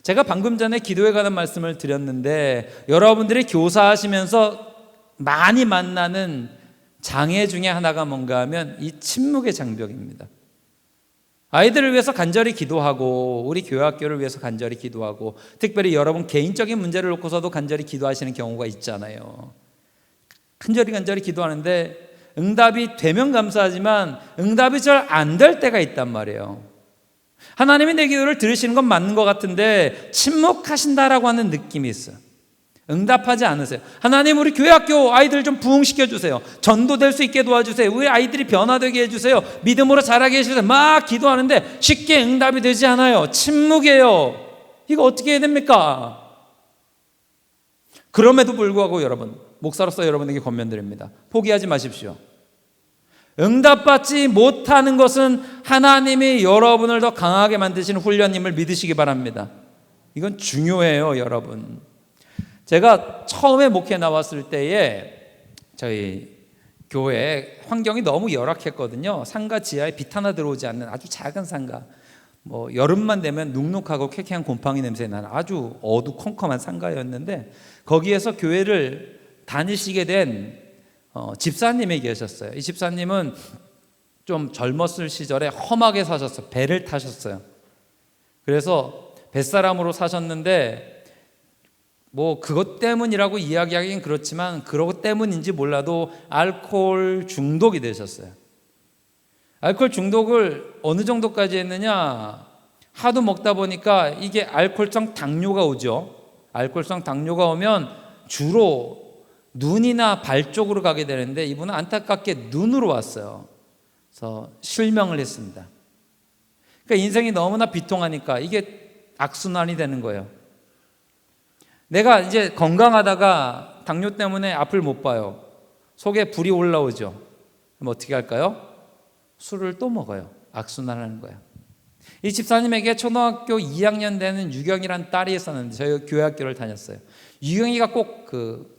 제가 방금 전에 기도에 관한 말씀을 드렸는데 여러분들이 교사하시면서 많이 만나는 장애 중에 하나가 뭔가 하면 이 침묵의 장벽입니다. 아이들을 위해서 간절히 기도하고 우리 교회학교를 위해서 간절히 기도하고 특별히 여러분 개인적인 문제를 놓고서도 간절히 기도하시는 경우가 있잖아요. 간절히 기도하는데 응답이 되면 감사하지만 응답이 잘 안 될 때가 있단 말이에요. 하나님이 내 기도를 들으시는 건 맞는 것 같은데 침묵하신다라고 하는 느낌이 있어요. 응답하지 않으세요. 하나님, 우리 교회학교 아이들 좀 부흥시켜 주세요. 전도될 수 있게 도와주세요. 우리 아이들이 변화되게 해주세요. 믿음으로 자라게 해주세요. 막 기도하는데 쉽게 응답이 되지 않아요. 침묵이에요. 이거 어떻게 해야 됩니까? 그럼에도 불구하고 여러분, 목사로서 여러분에게 권면드립니다. 포기하지 마십시오. 응답받지 못하는 것은 하나님이 여러분을 더 강하게 만드시는 훈련임을 믿으시기 바랍니다. 이건 중요해요, 여러분. 제가 처음에 목회 나왔을 때에 저희 교회 환경이 너무 열악했거든요. 상가 지하에 빛 하나 들어오지 않는 아주 작은 상가. 여름만 되면 눅눅하고 쾌쾌한 곰팡이 냄새 나는 아주 어두컴컴한 상가였는데 거기에서 교회를 다니시게 된 집사님이 계셨어요. 이 집사님은 좀 젊었을 시절에 험하게 사셨어요. 배를 타셨어요. 그래서 뱃사람으로 사셨는데 그것 때문이라고 이야기하기는 그렇지만 그것 때문인지 몰라도 알코올 중독이 되셨어요. 알코올 중독을 어느 정도까지 했느냐? 하도 먹다 보니까 이게 알코올성 당뇨가 오죠. 알코올성 당뇨가 오면 주로 눈이나 발 쪽으로 가게 되는데 이분은 안타깝게 눈으로 왔어요. 그래서 실명을 했습니다. 그러니까 인생이 너무나 비통하니까 이게 악순환이 되는 거예요. 내가 이제 건강하다가 당뇨 때문에 앞을 못 봐요. 속에 불이 올라오죠. 그럼 어떻게 할까요? 술을 또 먹어요. 악순환하는 거예요. 이 집사님에게 초등학교 2학년 되는 유경이라는 딸이 있었는데 저희 교회 학교를 다녔어요. 유경이가 꼭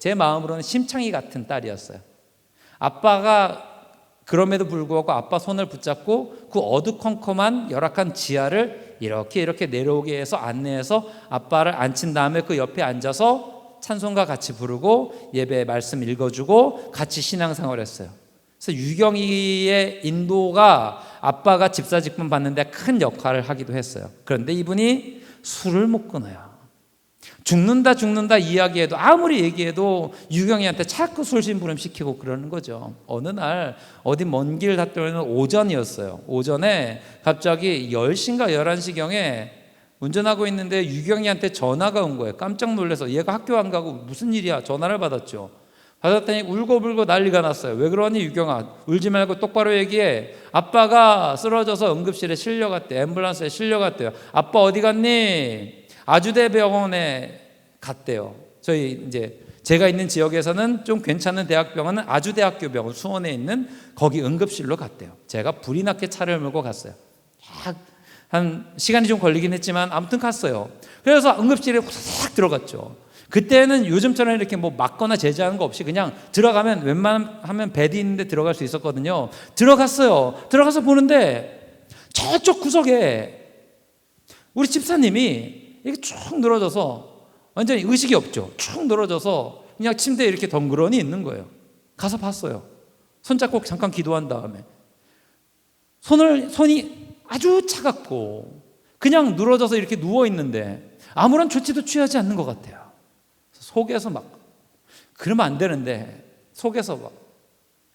제 마음으로는 심창이 같은 딸이었어요. 아빠가 그럼에도 불구하고 아빠 손을 붙잡고 그 어두컴컴한 열악한 지하를 이렇게 내려오게 해서 안내해서 아빠를 앉힌 다음에 그 옆에 앉아서 찬송가 같이 부르고 예배 말씀 읽어주고 같이 신앙생활을 했어요. 그래서 유경이의 인도가 아빠가 집사직분 받는데 큰 역할을 하기도 했어요. 그런데 이분이 술을 못 끊어요. 죽는다 이야기해도 아무리 얘기해도 유경이한테 자꾸 술심부름 시키고 그러는 거죠. 어느 날 어디 먼 길 갔다 오는 오전이었어요. 오전에 갑자기 10시인가 11시경에 운전하고 있는데 유경이한테 전화가 온 거예요. 깜짝 놀라서 얘가 학교 안 가고 무슨 일이야? 전화를 받았죠. 받았더니 울고불고 난리가 났어요. 왜 그러니 유경아? 울지 말고 똑바로 얘기해. 아빠가 쓰러져서 응급실에 실려갔대. 앰뷸런스에 실려갔대요. 아빠 어디 갔니? 아주대병원에 갔대요. 저희 이제 제가 있는 지역에서는 좀 괜찮은 대학병원은 아주대학교 병원 수원에 있는 거기 응급실로 갔대요. 제가 불이 나게 차를 몰고 갔어요. 한 시간이 좀 걸리긴 했지만 아무튼 갔어요. 그래서 응급실에 싹 들어갔죠. 그때는 요즘처럼 이렇게 뭐 막거나 제재하는 거 없이 그냥 들어가면 웬만하면 베드 있는데 들어갈 수 있었거든요. 들어갔어요. 들어가서 보는데 저쪽 구석에 우리 집사님이 이렇게 쭉 늘어져서 완전히 의식이 없죠. 쭉 늘어져서 그냥 침대에 이렇게 덩그러니 있는 거예요. 가서 봤어요. 손잡고 잠깐 기도한 다음에 손이 아주 차갑고 그냥 늘어져서 이렇게 누워 있는데 아무런 조치도 취하지 않는 것 같아요. 속에서 막 그러면 안 되는데 속에서 막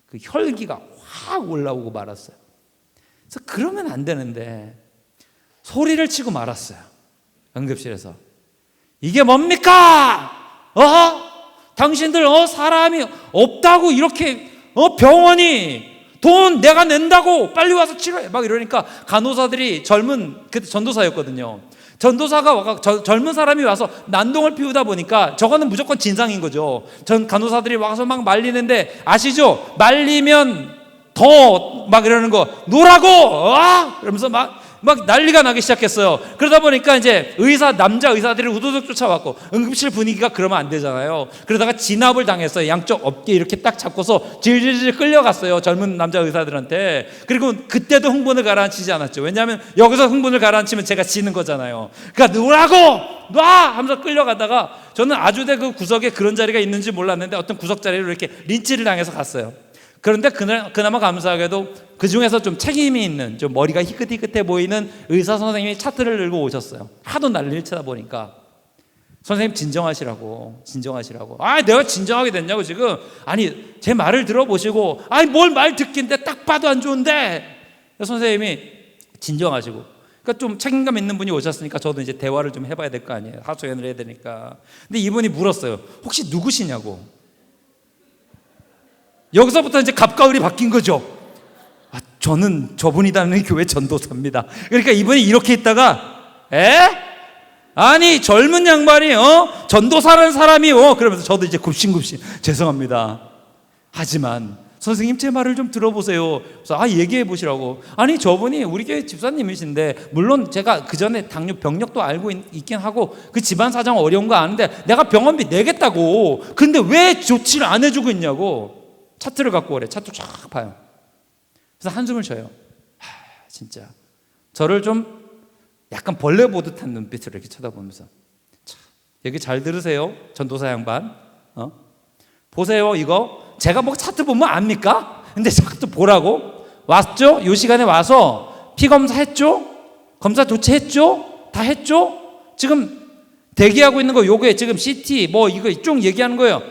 그 혈기가 확 올라오고 말았어요. 그래서 그러면 안 되는데 소리를 치고 말았어요. 응급실에서 이게 뭡니까? 당신들 사람이 없다고 이렇게 병원이 돈 내가 낸다고 빨리 와서 치료해 막 이러니까 간호사들이 그때 전도사였거든요. 전도사가 와서 젊은 사람이 와서 난동을 피우다 보니까 저거는 무조건 진상인 거죠. 전 간호사들이 와서 막 말리는데 아시죠? 말리면 더 막 이러는 거 노라고 이러면서 막 난리가 나기 시작했어요. 그러다 보니까 이제 남자 의사들이 우두둑 쫓아왔고 응급실 분위기가 그러면 안 되잖아요. 그러다가 진압을 당했어요. 양쪽 어깨 이렇게 딱 잡고서 질질질 끌려갔어요. 젊은 남자 의사들한테. 그리고 그때도 흥분을 가라앉히지 않았죠. 왜냐하면 여기서 흥분을 가라앉히면 제가 지는 거잖아요. 그러니까 놔 하면서 끌려가다가 저는 아주대 그 구석에 그런 자리가 있는지 몰랐는데 어떤 구석 자리로 이렇게 린치를 당해서 갔어요. 그런데 그나마 감사하게도 그 중에서 좀 책임이 있는 좀 머리가 희끗희끗해 보이는 의사 선생님이 차트를 들고 오셨어요. 하도 난리를 치다 보니까 선생님 진정하시라고 내가 진정하게 됐냐고 지금 아니 제 말을 들어보시고 뭘 말 듣긴데 딱 봐도 안 좋은데 선생님이 진정하시고 그러니까 좀 책임감 있는 분이 오셨으니까 저도 이제 대화를 좀 해봐야 될 거 아니에요. 하소연을 해야 되니까. 근데 이분이 물었어요. 혹시 누구시냐고. 여기서부터 이제 갑가을이 바뀐 거죠. 저는 저분이 다니는 교회 전도사입니다. 그러니까 이분이 이렇게 있다가 아니 젊은 양반이 전도사라는 사람이 그러면서 저도 이제 굽신굽신 죄송합니다. 하지만 선생님 제 말을 좀 들어보세요. 그래서 얘기해 보시라고. 아니 저분이 우리 교회 집사님이신데 물론 제가 그 전에 당뇨 병력도 알고 있긴 하고 그 집안 사정 어려운 거 아는데 내가 병원비 내겠다고. 근데 왜 조치를 안 해주고 있냐고. 차트를 갖고 오래. 차트 쫙 봐요. 그래서 한숨을 쉬어요. 진짜 저를 좀 약간 벌레 보듯한 눈빛으로 이렇게 쳐다보면서 여기 잘 들으세요. 전도사 양반 보세요. 이거 제가 뭐 차트 보면 압니까? 근데 차트 보라고 왔죠? 요 시간에 와서 피 검사 했죠? 검사 조치했죠? 다 했죠? 지금 대기하고 있는 거 요게 지금 CT 뭐 이거 쭉 얘기하는 거예요.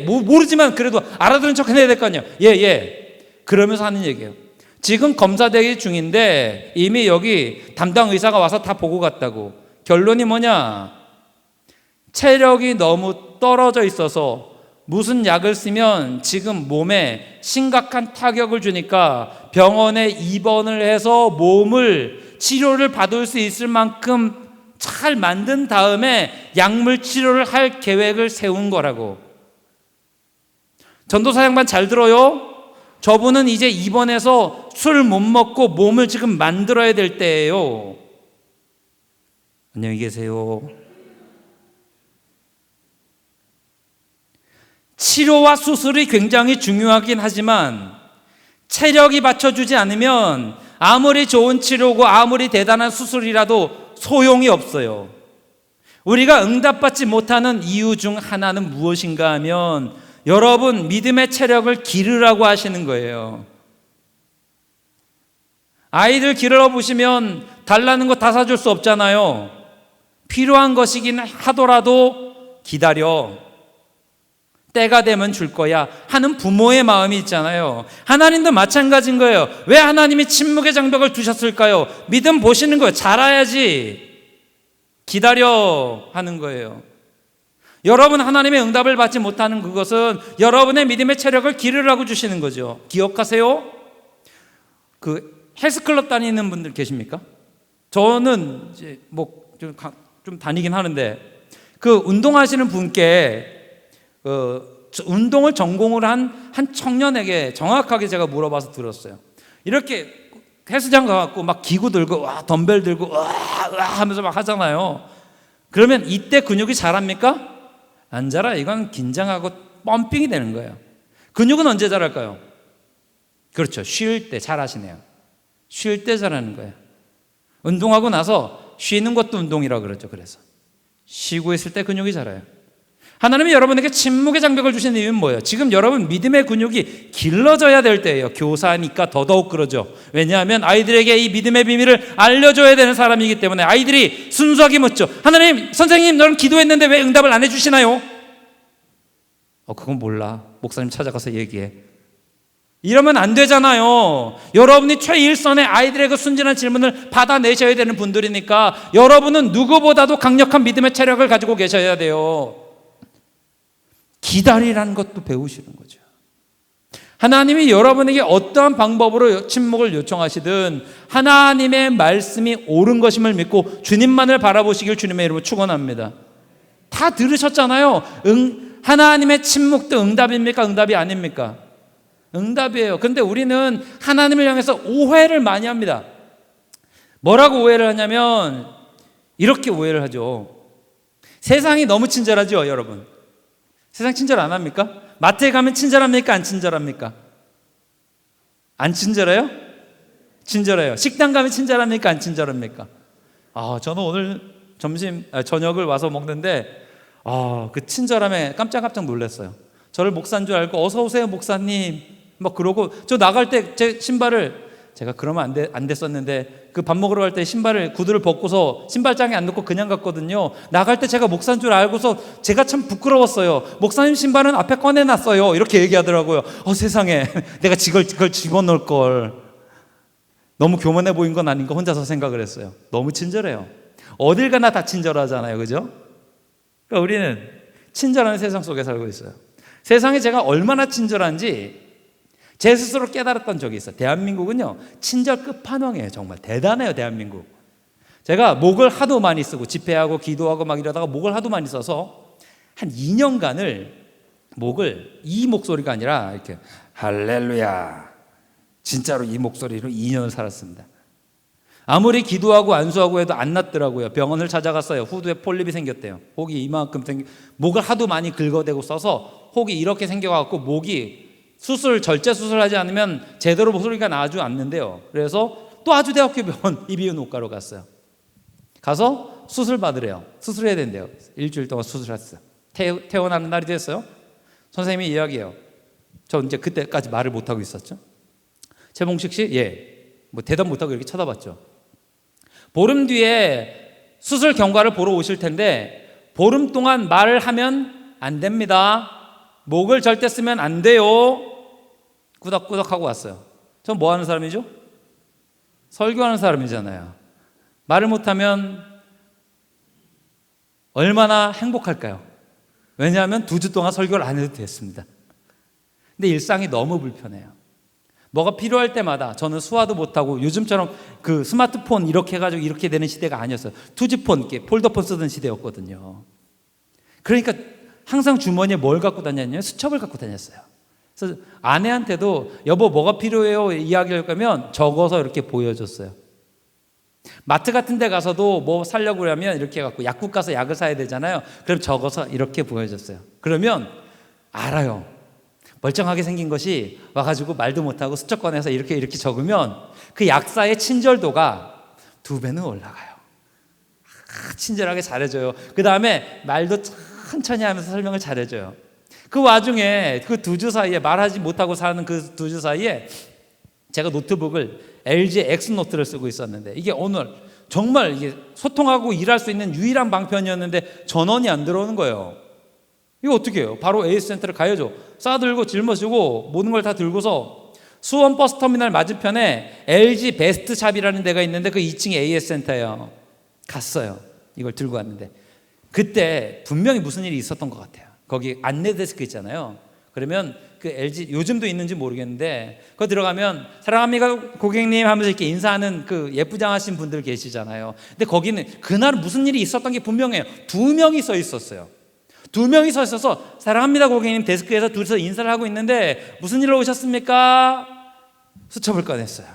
모르지만 그래도 알아듣는 척 해야 될 거 아니에요. 그러면서 하는 얘기예요. 지금 검사대기 중인데 이미 여기 담당 의사가 와서 다 보고 갔다고. 결론이 뭐냐? 체력이 너무 떨어져 있어서 무슨 약을 쓰면 지금 몸에 심각한 타격을 주니까 병원에 입원을 해서 몸을 치료를 받을 수 있을 만큼 잘 만든 다음에 약물 치료를 할 계획을 세운 거라고. 전도사 양반 잘 들어요? 저분은 이제 입원해서 술 못 먹고 몸을 지금 만들어야 될 때예요. 안녕히 계세요. 치료와 수술이 굉장히 중요하긴 하지만 체력이 받쳐주지 않으면 아무리 좋은 치료고 아무리 대단한 수술이라도 소용이 없어요. 우리가 응답받지 못하는 이유 중 하나는 무엇인가 하면 여러분 믿음의 체력을 기르라고 하시는 거예요. 아이들 기르러 보시면 달라는 거 다 사줄 수 없잖아요. 필요한 것이긴 하더라도 기다려. 때가 되면 줄 거야 하는 부모의 마음이 있잖아요. 하나님도 마찬가지인 거예요. 왜 하나님이 침묵의 장벽을 두셨을까요? 믿음 보시는 거예요. 잘해야지. 기다려 하는 거예요. 여러분 하나님의 응답을 받지 못하는 그것은 여러분의 믿음의 체력을 기르라고 주시는 거죠. 기억하세요? 그 헬스클럽 다니는 분들 계십니까? 저는 이제 좀 다니긴 하는데 그 운동하시는 분께 운동을 전공을 한 청년에게 정확하게 제가 물어봐서 들었어요. 이렇게 헬스장 가갖고 막 기구 들고 와 덤벨 들고 와 하면서 막 하잖아요. 그러면 이때 근육이 자랍니까? 안 자라. 이건 긴장하고 펌핑이 되는 거예요. 근육은 언제 자랄까요? 그렇죠. 쉴 때. 잘하시네요. 쉴 때 자라는 거예요. 운동하고 나서 쉬는 것도 운동이라고 그러죠. 그래서 쉬고 있을 때 근육이 자라요. 하나님이 여러분에게 침묵의 장벽을 주시는 이유는 뭐예요? 지금 여러분 믿음의 근육이 길러져야 될 때예요. 교사니까 더더욱 그러죠. 왜냐하면 아이들에게 이 믿음의 비밀을 알려줘야 되는 사람이기 때문에 아이들이 순수하게 묻죠. 하나님, 선생님, 너는 기도했는데 왜 응답을 안 해주시나요? 그건 몰라. 목사님 찾아가서 얘기해. 이러면 안 되잖아요. 여러분이 최일선의 아이들의 그 순진한 질문을 받아내셔야 되는 분들이니까 여러분은 누구보다도 강력한 믿음의 체력을 가지고 계셔야 돼요. 기다리라는 것도 배우시는 거죠. 하나님이 여러분에게 어떠한 방법으로 침묵을 요청하시든 하나님의 말씀이 옳은 것임을 믿고 주님만을 바라보시길 주님의 이름으로 축원합니다. 다 들으셨잖아요. 하나님의 침묵도 응답입니까? 응답이 아닙니까? 응답이에요. 그런데 우리는 하나님을 향해서 오해를 많이 합니다. 뭐라고 오해를 하냐면 이렇게 오해를 하죠. 세상이 너무 친절하죠, 여러분. 세상 친절 안 합니까? 마트에 가면 친절합니까? 안 친절합니까? 안 친절해요? 친절해요. 식당 가면 친절합니까? 안 친절합니까? 저는 오늘 저녁을 와서 먹는데 그 친절함에 깜짝깜짝 놀랐어요. 저를 목사인 줄 알고 어서 오세요 목사님 막 그러고 저 나갈 때 제 신발을 제가 그러면 안 됐었는데 그 밥 먹으러 갈 때 신발을 구두를 벗고서 신발장에 안 넣고 그냥 갔거든요. 나갈 때 제가 목사인 줄 알고서 제가 참 부끄러웠어요. 목사님 신발은 앞에 꺼내놨어요. 이렇게 얘기하더라고요. 세상에 내가 그걸 집어넣을 걸. 너무 교만해 보인 건 아닌가 혼자서 생각을 했어요. 너무 친절해요. 어딜 가나 다 친절하잖아요. 그죠? 그러니까 우리는 친절한 세상 속에 살고 있어요. 세상에 제가 얼마나 친절한지 제 스스로 깨달았던 적이 있어요. 대한민국은요 친절 끝판왕이에요. 정말 대단해요. 대한민국. 제가 목을 하도 많이 쓰고 집회하고 기도하고 막 이러다가 목을 하도 많이 써서 한 2년간을 목을 이 목소리가 아니라 이렇게 할렐루야 진짜로 이 목소리로 2년을 살았습니다. 아무리 기도하고 안수하고 해도 안 낫더라고요. 병원을 찾아갔어요. 후두에 폴립이 생겼대요. 혹이 이만큼 목을 하도 많이 긁어대고 써서 혹이 이렇게 생겨갖고 목이 절제 수술하지 않으면 제대로 목소리가 나지 않는데요. 그래서 또 아주대학교 병원 이비인후과로 갔어요. 가서 수술 받으래요. 수술해야 된대요. 일주일 동안 수술했어요. 퇴원하는 날이 됐어요. 선생님이 이야기해요. 저 이제 그때까지 말을 못하고 있었죠. 최봉식 씨? 대답 못하고 이렇게 쳐다봤죠. 보름 뒤에 수술 경과를 보러 오실 텐데 보름 동안 말을 하면 안 됩니다. 목을 절대 쓰면 안 돼요. 꾸덕꾸덕 하고 왔어요. 전 뭐 하는 사람이죠? 설교하는 사람이잖아요. 말을 못하면 얼마나 행복할까요? 왜냐하면 2주 동안 설교를 안 해도 됐습니다. 근데 일상이 너무 불편해요. 뭐가 필요할 때마다, 저는 수화도 못하고 요즘처럼 그 스마트폰 이렇게 해가지고 이렇게 되는 시대가 아니었어요. 투지폰, 이렇게 폴더폰 쓰던 시대였거든요. 그러니까 항상 주머니에 뭘 갖고 다녔냐면 수첩을 갖고 다녔어요. 그래서 아내한테도 여보 뭐가 필요해요 이야기할 거면 적어서 이렇게 보여줬어요. 마트 같은 데 가서도 뭐 사려고 하면 이렇게 해갖고 약국 가서 약을 사야 되잖아요. 그럼 적어서 이렇게 보여줬어요. 그러면 알아요. 멀쩡하게 생긴 것이 와가지고 말도 못하고 수첩 꺼내서 이렇게 적으면 그 약사의 친절도가 2배는 올라가요. 친절하게 잘해줘요. 그 다음에 말도 천천히 하면서 설명을 잘해줘요. 그 와중에 그 2주 사이에 말하지 못하고 사는 그 2주 사이에 제가 노트북을 LG X노트를 쓰고 있었는데 이게 오늘 정말 이게 소통하고 일할 수 있는 유일한 방편이었는데 전원이 안 들어오는 거예요. 이거 어떻게 해요? 바로 AS센터를 가야죠. 싸들고 짊어지고 모든 걸 다 들고서 수원 버스터미널 맞은편에 LG 베스트샵이라는 데가 있는데 그 2층에 AS센터예요. 갔어요. 이걸 들고 왔는데 그때 분명히 무슨 일이 있었던 것 같아요. 거기 안내 데스크 있잖아요. 그러면 그 LG 요즘도 있는지 모르겠는데 그거 들어가면 사랑합니다 고객님 하면서 이렇게 인사하는 그 예쁘장하신 분들 계시잖아요. 근데 거기는 그날 무슨 일이 있었던 게 분명해요. 2명이 서 있었어요. 2명이 서 있어서 사랑합니다 고객님 데스크에서 둘이서 인사를 하고 있는데 무슨 일로 오셨습니까? 수첩을 꺼냈어요.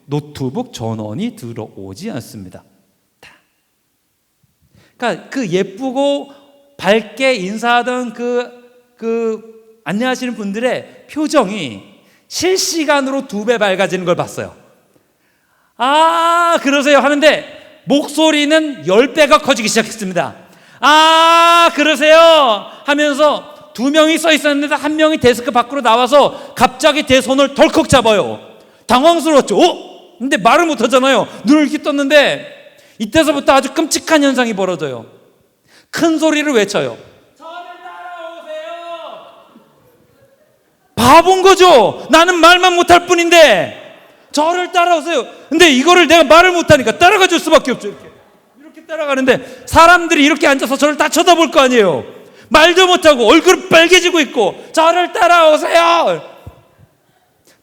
노트북 전원이 들어오지 않습니다. 그러니까 그 예쁘고 밝게 인사하던 그 안내하시는 분들의 표정이 실시간으로 2배 밝아지는 걸 봤어요. 아 그러세요 하는데 목소리는 10배가 커지기 시작했습니다. 아 그러세요 하면서 2명이 서 있었는데 1명이 데스크 밖으로 나와서 갑자기 제 손을 덜컥 잡아요. 당황스러웠죠. 근데 말을 못하잖아요. 눈을 이렇게 떴는데 이때서부터 아주 끔찍한 현상이 벌어져요. 큰 소리를 외쳐요. 저를 따라오세요. 바본 거죠. 나는 말만 못할 뿐인데 저를 따라오세요. 근데 이거를 내가 말을 못하니까 따라가 줄 수밖에 없죠. 이렇게 따라가는데 사람들이 이렇게 앉아서 저를 다 쳐다볼 거 아니에요. 말도 못하고 얼굴은 빨개지고 있고 저를 따라오세요.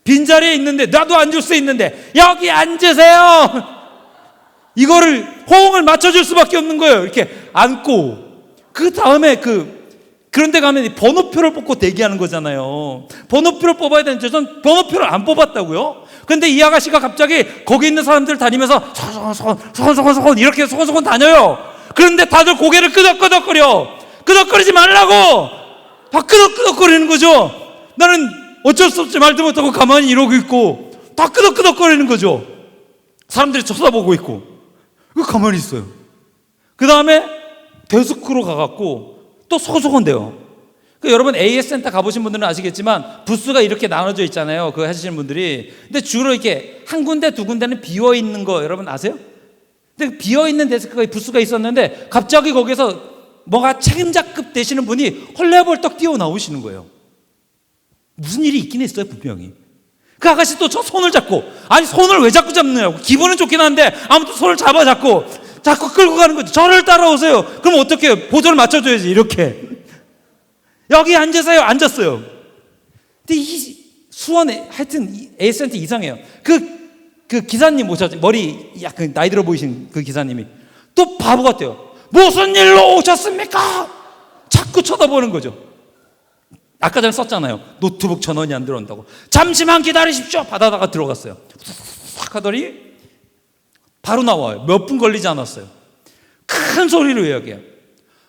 빈자리에 있는데 나도 앉을 수 있는데 여기 앉으세요. 이거를 호응을 맞춰줄 수밖에 없는 거예요. 이렇게 앉고 그 다음에 그런데 가면 번호표를 뽑고 대기하는 거잖아요. 번호표를 뽑아야 되는데 저는 번호표를 안 뽑았다고요. 근데 이 아가씨가 갑자기 거기 있는 사람들 다니면서 손 이렇게 손 다녀요. 그런데 다들 고개를 끄덕거리지 말라고 다 끄덕거리는 거죠. 나는 어쩔 수 없이 말도 못하고 가만히 이러고 있고 다 끄덕거리는 거죠. 사람들이 쳐다보고 있고 가만히 있어요. 그 다음에 데스크로 가갖고 또 소속한대요. 그러니까 여러분 AS센터 가보신 분들은 아시겠지만 부스가 이렇게 나눠져 있잖아요. 그거 하시는 분들이. 근데 주로 이렇게 한 군데 2군데는 비어있는 거 여러분 아세요? 근데 비어있는 데스크가 부스가 있었는데 갑자기 거기서 뭐가 책임자급 되시는 분이 헐레벌떡 뛰어나오시는 거예요. 무슨 일이 있긴 했어요 분명히. 그 아가씨 또 저 손을 잡고 아니 손을 왜 자꾸 잡느냐고. 기분은 좋긴 한데 아무튼 손을 자꾸 끌고 가는 거죠. 저를 따라오세요. 그럼 어떻게 해요? 보조를 맞춰줘야지 이렇게. 여기 앉으세요. 앉았어요. 근데 이 수원에 하여튼 A센터 이상해요. 그 기사님 오셨죠. 머리 약간 나이 들어 보이신 그 기사님이 또 바보 같아요. 무슨 일로 오셨습니까? 자꾸 쳐다보는 거죠. 아까 전에 썼잖아요. 노트북 전원이 안 들어온다고. 잠시만 기다리십시오. 받아다가 들어갔어요. 싹 하더니 바로 나와요. 몇 분 걸리지 않았어요. 큰 소리로 이야기해요.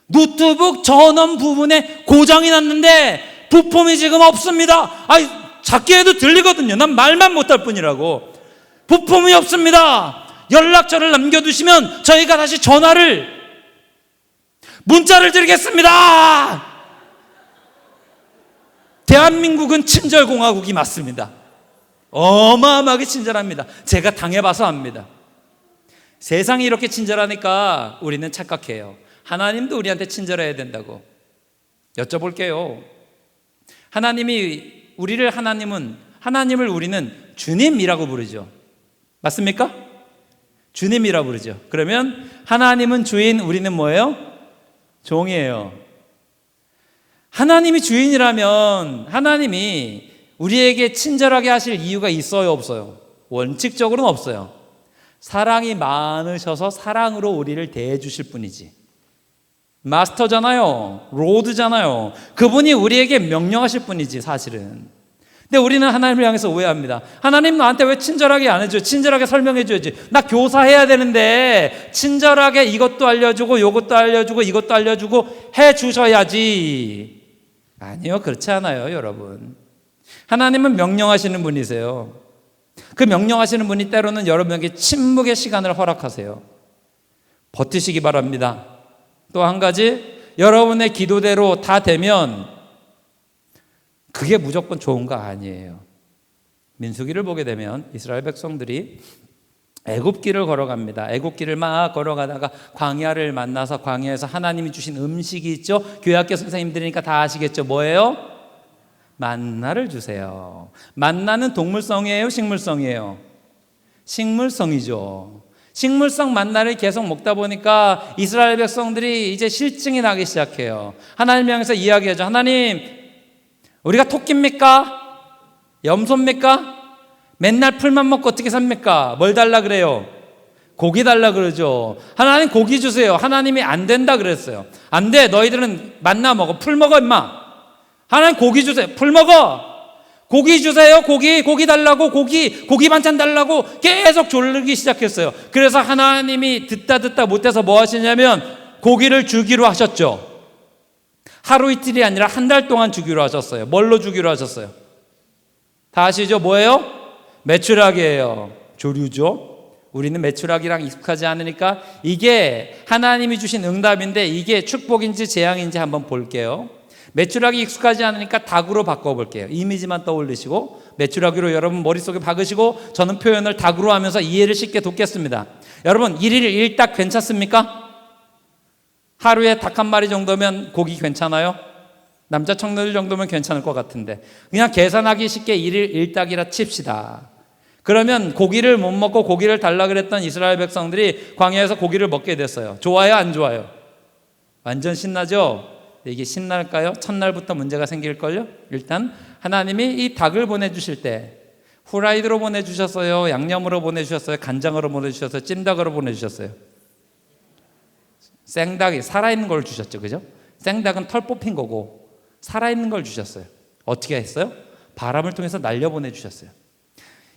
노트북 전원 부분에 고장이 났는데 부품이 지금 없습니다. 아니 작게 해도 들리거든요. 난 말만 못할 뿐이라고. 부품이 없습니다. 연락처를 남겨두시면 저희가 다시 문자를 드리겠습니다. 대한민국은 친절공화국이 맞습니다. 어마어마하게 친절합니다. 제가 당해봐서 압니다. 세상이 이렇게 친절하니까 우리는 착각해요. 하나님도 우리한테 친절해야 된다고. 여쭤볼게요. 하나님은 하나님을 우리는 주님이라고 부르죠. 맞습니까? 주님이라고 부르죠. 그러면 하나님은 주인, 우리는 뭐예요? 종이에요. 하나님이 주인이라면 하나님이 우리에게 친절하게 하실 이유가 있어요, 없어요? 원칙적으로는 없어요. 사랑이 많으셔서 사랑으로 우리를 대해 주실 뿐이지. 마스터잖아요. 로드잖아요. 그분이 우리에게 명령하실 뿐이지, 사실은. 근데 우리는 하나님을 향해서 오해합니다. 하나님 나한테 왜 친절하게 안 해줘요? 친절하게 설명해 줘야지. 나 교사해야 되는데 친절하게 이것도 알려주고 이것도 알려주고 이것도 알려주고 해 주셔야지. 아니요, 그렇지 않아요, 여러분. 하나님은 명령하시는 분이세요. 그 명령하시는 분이 때로는 여러분에게 침묵의 시간을 허락하세요. 버티시기 바랍니다. 또 한 가지, 여러분의 기도대로 다 되면 그게 무조건 좋은 거 아니에요. 민수기를 보게 되면 이스라엘 백성들이 애굽길을 걸어갑니다. 애굽길을 막 걸어가다가 광야를 만나서 광야에서 하나님이 주신 음식이 있죠. 교회학교 선생님들이니까 다 아시겠죠. 뭐예요? 만나를 주세요. 만나는 동물성이에요, 식물성이에요? 식물성이죠. 식물성 만나를 계속 먹다 보니까 이스라엘 백성들이 이제 실증이 나기 시작해요. 하나님 향해서 이야기하죠. 하나님, 우리가 토끼입니까? 염소입니까? 맨날 풀만 먹고 어떻게 삽니까? 뭘 달라 그래요? 고기 달라 그러죠. 하나님 고기 주세요. 하나님이 안 된다 그랬어요. 안 돼. 너희들은 만나 먹어. 풀 먹어 임마. 하나님 고기 주세요. 풀 먹어. 고기 주세요. 고기 달라고. 고기 반찬 달라고 계속 졸르기 시작했어요. 그래서 하나님이 듣다 못해서 뭐 하시냐면 고기를 주기로 하셨죠. 하루 이틀이 아니라 한 달 동안 주기로 하셨어요. 뭘로 주기로 하셨어요? 다 아시죠? 뭐예요? 메추라기예요. 조류죠. 우리는 메추라기랑 익숙하지 않으니까 이게 하나님이 주신 응답인데 이게 축복인지 재앙인지 한번 볼게요. 메추라기 익숙하지 않으니까 닭으로 바꿔볼게요. 이미지만 떠올리시고 메추라기로 여러분 머릿속에 박으시고 저는 표현을 닭으로 하면서 이해를 쉽게 돕겠습니다. 여러분 1일 1닭 괜찮습니까? 하루에 닭 한 마리 정도면 고기 괜찮아요? 남자 청년들 정도면 괜찮을 것 같은데 그냥 계산하기 쉽게 1일 1닭이라 칩시다. 그러면 고기를 못 먹고 고기를 달라 그랬던 이스라엘 백성들이 광야에서 고기를 먹게 됐어요. 좋아요, 안 좋아요? 완전 신나죠? 이게 신날까요? 첫날부터 문제가 생길걸요? 일단 하나님이 이 닭을 보내주실 때 후라이드로 보내주셨어요? 양념으로 보내주셨어요? 간장으로 보내주셨어요? 찜닭으로 보내주셨어요? 생닭이 살아있는 걸 주셨죠, 그죠? 생닭은 털 뽑힌 거고 살아있는 걸 주셨어요. 어떻게 했어요? 바람을 통해서 날려 보내주셨어요.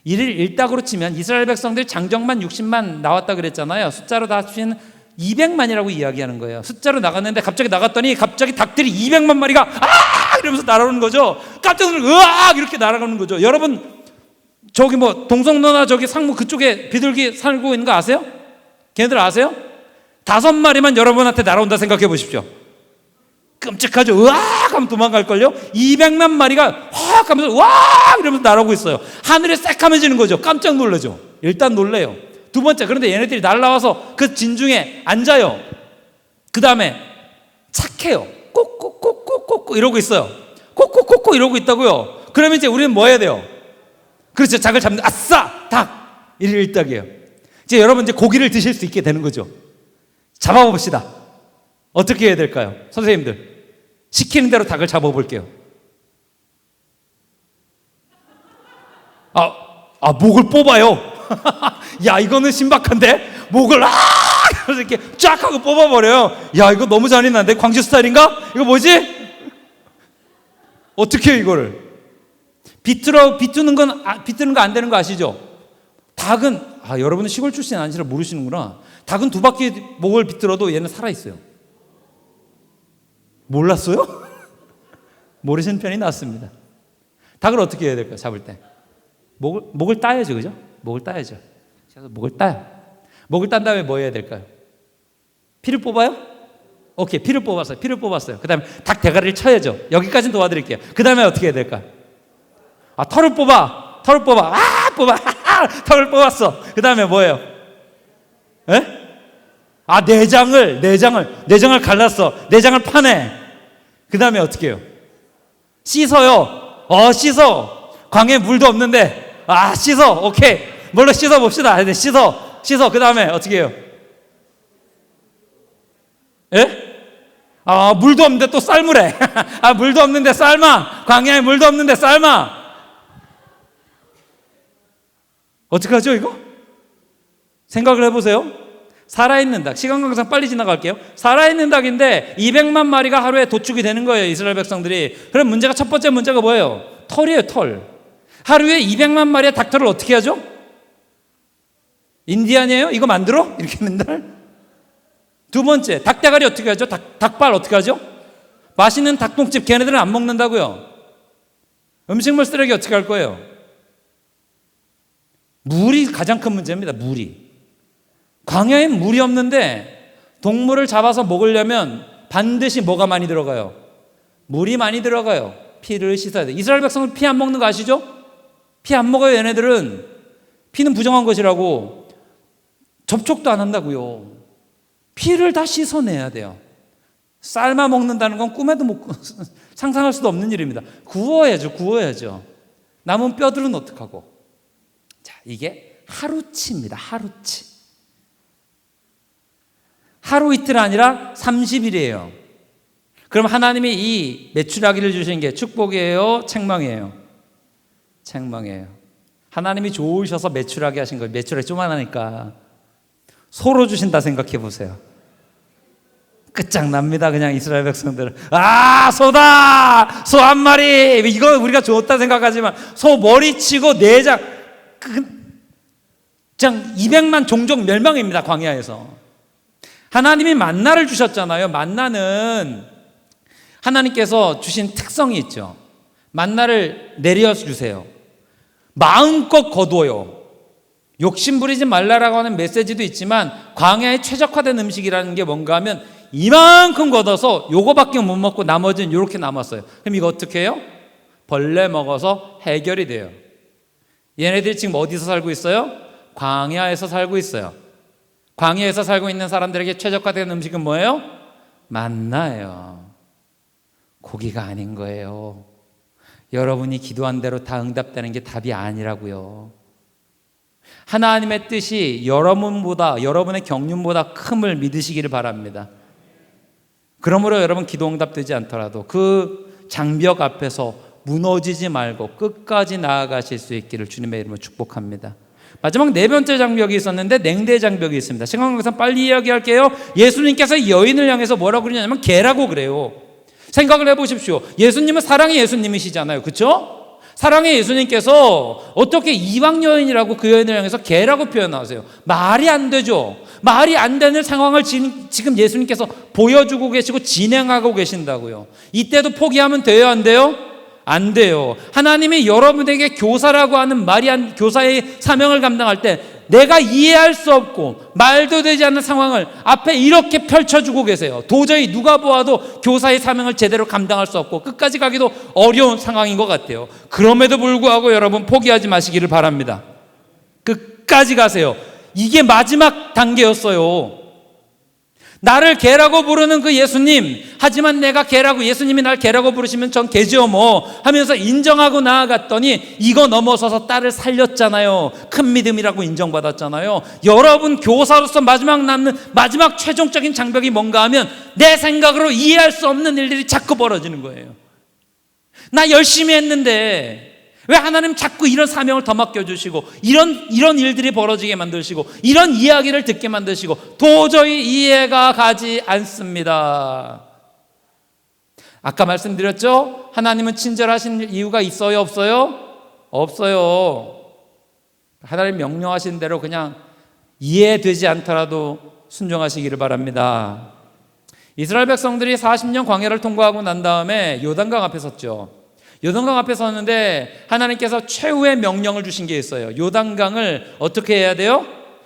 1일 1닭으로 치면 이스라엘 백성들이 장정만 60만 나왔다 그랬잖아요. 숫자로 다 합치면 200만이라고 이야기하는 거예요. 숫자로 나갔는데 갑자기 나갔더니 갑자기 닭들이 200만 마리가 아! 이러면서 날아오는 거죠. 깜짝 놀라서 으악! 이렇게 날아가는 거죠. 여러분 저기 뭐 동성로나 저기 상무 그쪽에 비둘기 살고 있는 거 아세요? 걔네들 아세요? 5마리만 여러분한테 날아온다 생각해 보십시오. 끔찍하죠. 으악 하면 도망갈걸요. 200만 마리가 확 하면서 으악 이러면서 날아오고 있어요. 하늘이 새까매지는 거죠. 깜짝 놀라죠. 일단 놀래요. 두 번째, 그런데 얘네들이 날아와서 그 진중에 앉아요. 그 다음에 착해요. 꼭꼭꼭꼭꼭 이러고 있어요. 꼭꼭꼭꼭 이러고 있다고요. 그러면 이제 우리는 뭐 해야 돼요? 그렇죠. 닭을 잡는, 아싸! 닭! 1일 1닭이에요. 이제 여러분 이제 고기를 드실 수 있게 되는 거죠. 잡아봅시다. 어떻게 해야 될까요? 선생님들 시키는 대로 닭을 잡아볼게요. 목을 뽑아요. 야 이거는 신박한데 목을 이렇게 쫙 하고 뽑아버려요. 야 이거 너무 잔인한데 광주 스타일인가? 이거 뭐지? 어떻게 해요 이거를? 비트는 거 안 되는 거 아시죠? 닭은 여러분은 시골 출신 아니시라 모르시는구나. 닭은 2바퀴 목을 비틀어도 얘는 살아있어요. 몰랐어요? 모르시는 편이 낫습니다. 닭을 어떻게 해야 될까요? 잡을 때 목을 따야죠, 그죠? 목을 따야죠. 그래서 목을 따요. 목을 딴 다음에 뭐 해야 될까요? 피를 뽑아요? 오케이, 피를 뽑았어요. 그 다음에 닭 대가리를 쳐야죠. 여기까지는 도와드릴게요. 그 다음에 어떻게 해야 될까요? 털을 뽑아. 털을 뽑았어. 그 다음에 뭐예요? 에? 내장을 갈랐어. 내장을 파내. 그 다음에 어떻게 해요? 씻어요. 씻어. 광야에 물도 없는데 씻어. 오케이. 뭘로 씻어 봅시다. 네, 씻어. 그 다음에 어떻게 해요? 예? 물도 없는데 또 삶으래. 물도 없는데 삶아. 광야에 물도 없는데 삶아. 어떡하죠 이거? 생각을 해보세요. 살아있는 닭, 시간 관계상 빨리 지나갈게요. 살아있는 닭인데 200만 마리가 하루에 도축이 되는 거예요, 이스라엘 백성들이. 그럼 문제가, 첫 번째 문제가 뭐예요? 털이에요, 털. 하루에 200만 마리의 닭털을 어떻게 하죠? 인디안이에요? 이거 만들어? 이렇게 맨날. 두 번째, 닭대가리 어떻게 하죠? 닭발 어떻게 하죠? 맛있는 닭똥집, 걔네들은 안 먹는다고요. 음식물 쓰레기 어떻게 할 거예요? 물이 가장 큰 문제입니다. 물이. 광야엔 물이 없는데 동물을 잡아서 먹으려면 반드시 뭐가 많이 들어가요? 물이 많이 들어가요. 피를 씻어야 돼요. 이스라엘 백성은 피 안 먹는 거 아시죠? 피 안 먹어요. 얘네들은. 피는 부정한 것이라고. 접촉도 안 한다고요. 피를 다 씻어내야 돼요. 삶아 먹는다는 건 꿈에도 상상할 수도 없는 일입니다. 구워야죠. 남은 뼈들은 어떡하고? 자, 이게 하루치입니다. 하루치. 하루 이틀 아니라 30일이에요. 그럼 하나님이 이 메추라기를 주신 게 축복이에요? 책망이에요? 책망이에요. 하나님이 좋으셔서 메추라기 하신 거예요. 메추라기 조만하니까 소로 주신다 생각해 보세요. 끝장납니다. 그냥 이스라엘 백성들은 소다! 소 한 마리! 이거 우리가 좋다 생각하지만 소 머리치고 내장 그냥 200만 종족 멸망입니다. 광야에서. 하나님이 만나를 주셨잖아요. 만나는 하나님께서 주신 특성이 있죠. 만나를 내려주세요. 마음껏 거두어요. 욕심 부리지 말라라고 하는 메시지도 있지만 광야에 최적화된 음식이라는 게 뭔가 하면 이만큼 걷어서 요거밖에 못 먹고 나머지는 이렇게 남았어요. 그럼 이거 어떻게 해요? 벌레 먹어서 해결이 돼요. 얘네들이 지금 어디서 살고 있어요? 광야에서 살고 있어요. 광야에서 살고 있는 사람들에게 최적화된 음식은 뭐예요? 만나예요. 고기가 아닌 거예요. 여러분이 기도한 대로 다 응답되는 게 답이 아니라고요. 하나님의 뜻이 여러분의 경륜보다 큼을 믿으시기를 바랍니다. 그러므로 여러분 기도 응답되지 않더라도 그 장벽 앞에서 무너지지 말고 끝까지 나아가실 수 있기를 주님의 이름으로 축복합니다. 마지막 네 번째 장벽이 있었는데 냉대 장벽이 있습니다. 시간 관계상 빨리 이야기할게요. 예수님께서 여인을 향해서 뭐라고 그러냐면 개라고 그래요. 생각을 해보십시오. 예수님은 사랑의 예수님이시잖아요. 그렇죠? 사랑의 예수님께서 어떻게 이방 여인이라고 그 여인을 향해서 개라고 표현하세요? 말이 안 되죠. 말이 안 되는 상황을 지금 예수님께서 보여주고 계시고 진행하고 계신다고요. 이때도 포기하면 돼요? 안 돼요? 안 돼요. 하나님이 여러분에게 교사라고 하는 교사의 사명을 감당할 때 내가 이해할 수 없고 말도 되지 않는 상황을 앞에 이렇게 펼쳐주고 계세요. 도저히 누가 보아도 교사의 사명을 제대로 감당할 수 없고 끝까지 가기도 어려운 상황인 것 같아요. 그럼에도 불구하고 여러분 포기하지 마시기를 바랍니다. 끝까지 가세요. 이게 마지막 단계였어요. 나를 개라고 부르는 그 예수님, 하지만 내가 개라고, 예수님이 날 개라고 부르시면 전 개죠 뭐 하면서 인정하고 나아갔더니 이거 넘어서서 딸을 살렸잖아요. 큰 믿음이라고 인정받았잖아요. 여러분 교사로서 마지막 최종적인 장벽이 뭔가 하면 내 생각으로 이해할 수 없는 일들이 자꾸 벌어지는 거예요. 나 열심히 했는데 왜 하나님 자꾸 이런 사명을 더 맡겨주시고 이런 일들이 벌어지게 만드시고 이런 이야기를 듣게 만드시고 도저히 이해가 가지 않습니다. 아까 말씀드렸죠? 하나님은 친절하신 이유가 있어요? 없어요? 없어요. 하나님 명령하신 대로 그냥 이해되지 않더라도 순종하시기를 바랍니다. 이스라엘 백성들이 40년 광야를 통과하고 난 다음에 요단강 앞에 섰죠. 요단강 앞에 섰는데 하나님께서 최후의 명령을 주신 게 있어요. 요단강을 어떻게 해야 돼요?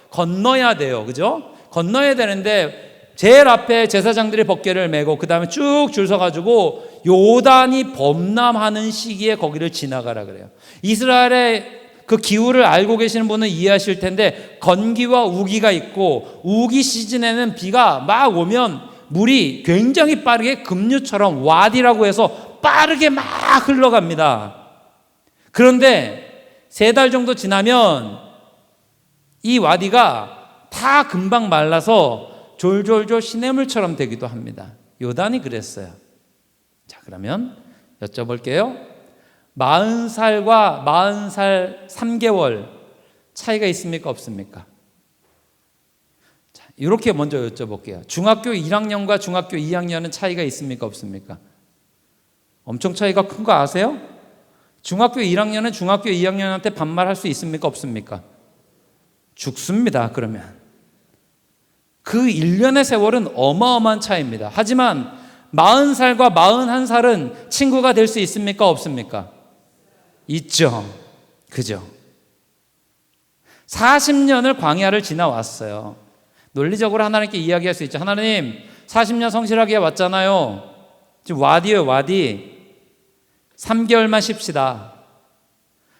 건너야 돼요. 그죠? 건너야 되는데 제일 앞에 제사장들이 법궤를 메고 그 다음에 쭉 줄 서가지고 요단이 범람하는 시기에 거기를 지나가라 그래요. 이스라엘의 그 기후를 알고 계시는 분은 이해하실 텐데 건기와 우기가 있고 우기 시즌에는 비가 막 오면 물이 굉장히 빠르게 급류처럼 와디라고 해서 빠르게 막 흘러갑니다. 그런데 3달 정도 지나면 이 와디가 다 금방 말라서 졸졸졸 시냇물처럼 되기도 합니다. 요단이 그랬어요. 자, 그러면 여쭤볼게요. 40살과 40살 3개월 차이가 있습니까? 없습니까? 자, 이렇게 먼저 여쭤볼게요. 중학교 1학년과 중학교 2학년은 차이가 있습니까? 없습니까? 엄청 차이가 큰 거 아세요? 중학교 1학년은 중학교 2학년한테 반말할 수 있습니까? 없습니까? 죽습니다. 그러면 그 1년의 세월은 어마어마한 차이입니다. 하지만 40살과 41살은 친구가 될 수 있습니까? 없습니까? 있죠. 그죠? 40년을 광야를 지나왔어요. 논리적으로 하나님께 이야기할 수 있죠. 하나님, 40년 성실하게 왔잖아요. 지금 와디예요, 와디. 3개월만 쉽시다.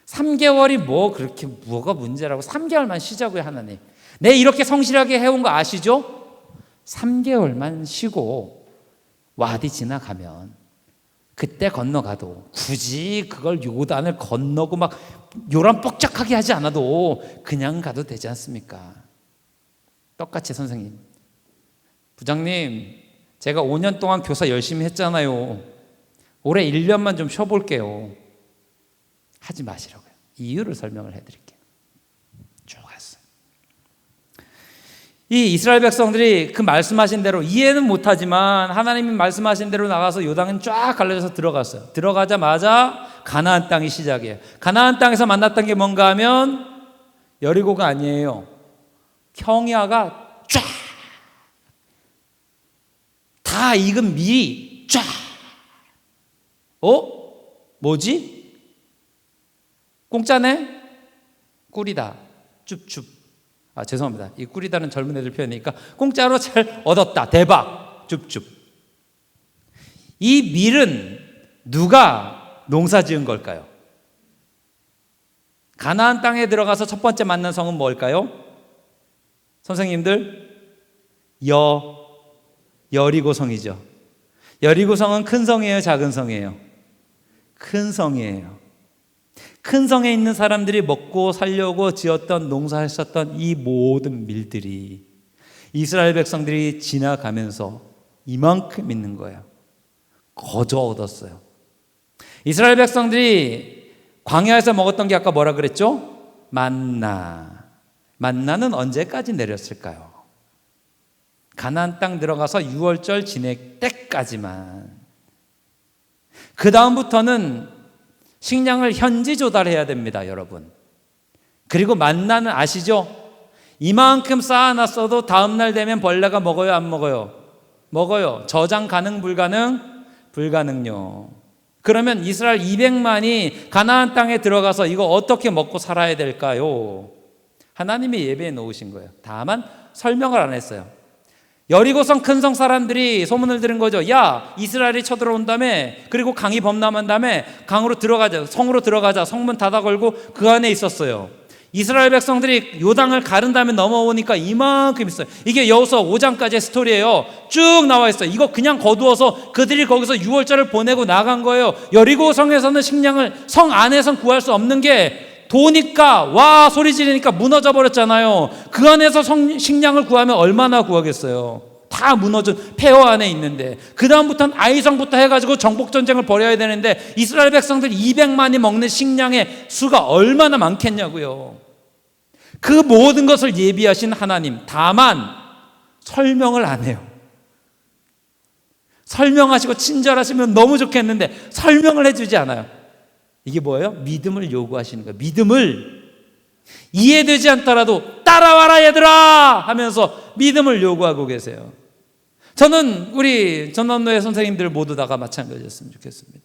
3개월이 그렇게 뭐가 문제라고 3개월만 쉬자고요, 하나님. 내 이렇게 성실하게 해온 거 아시죠? 3개월만 쉬고 와디 지나가면 그때 건너가도 굳이 그걸 요단을 건너고 막 요란 뻑적하게 하지 않아도 그냥 가도 되지 않습니까? 똑같이 선생님, 부장님, 제가 5년 동안 교사 열심히 했잖아요. 올해 1년만 좀 쉬어볼게요. 하지 마시라고요. 이유를 설명을 해드릴게요. 쭉 갔어요. 이 이스라엘 백성들이 그 말씀하신 대로 이해는 못하지만 하나님이 말씀하신 대로 나가서 요단은 쫙 갈라져서 들어갔어요. 들어가자마자 가나안 땅이 시작이에요. 가나안 땅에서 만났던 게 뭔가 하면 여리고가 아니에요. 평야가 쫙 다 익은 밀이 쫙. 뭐지? 공짜네? 꿀이다. 줍줍. 죄송합니다. 이 꿀이다는 젊은 애들 표현이니까 공짜로 잘 얻었다. 대박. 줍줍. 이 밀은 누가 농사 지은 걸까요? 가나안 땅에 들어가서 첫 번째 만난 성은 뭘까요? 선생님들, 여리고성이죠. 여리고성은 큰 성이에요, 작은 성이에요? 큰 성이에요. 큰 성에 있는 사람들이 먹고 살려고 지었던, 농사했었던 이 모든 밀들이 이스라엘 백성들이 지나가면서 이만큼 있는 거예요. 거저 얻었어요. 이스라엘 백성들이 광야에서 먹었던 게 아까 뭐라 그랬죠? 만나. 만나는 언제까지 내렸을까요? 가나안 땅 들어가서 6월절 지낼 때까지만. 그 다음부터는 식량을 현지 조달해야 됩니다, 여러분. 그리고 만나는 아시죠? 이만큼 쌓아놨어도 다음날 되면 벌레가 먹어요, 안 먹어요? 먹어요. 저장 가능, 불가능? 불가능요. 그러면 이스라엘 200만이 가나안 땅에 들어가서 이거 어떻게 먹고 살아야 될까요? 하나님이 예배해 놓으신 거예요. 다만 설명을 안 했어요. 여리고성 큰 성 사람들이 소문을 들은 거죠. 야, 이스라엘이 쳐들어온 다음에, 그리고 강이 범람한 다음에 강으로 들어가자, 성으로 들어가자. 성문 닫아 걸고 그 안에 있었어요. 이스라엘 백성들이 요단을 가른 다음에 넘어오니까 이만큼 있어요. 이게 여호수아 5장까지의 스토리예요. 쭉 나와 있어요. 이거 그냥 거두어서 그들이 거기서 6월절을 보내고 나간 거예요. 여리고성에서는 식량을 성 안에선 구할 수 없는 게 도니까, 와 소리 지르니까 무너져 버렸잖아요. 그 안에서 식량을 구하면 얼마나 구하겠어요. 다 무너진 폐허 안에 있는데, 그 다음부터는 아이성부터 해가지고 정복전쟁을 벌여야 되는데 이스라엘 백성들 200만이 먹는 식량의 수가 얼마나 많겠냐고요. 그 모든 것을 예비하신 하나님, 다만 설명을 안 해요. 설명하시고 친절하시면 너무 좋겠는데 설명을 해주지 않아요. 이게 뭐예요? 믿음을 요구하시는 거예요. 믿음을, 이해되지 않더라도 따라와라 얘들아 하면서 믿음을 요구하고 계세요. 저는 우리 전원노예 선생님들 모두 다가 마찬가지였으면 좋겠습니다.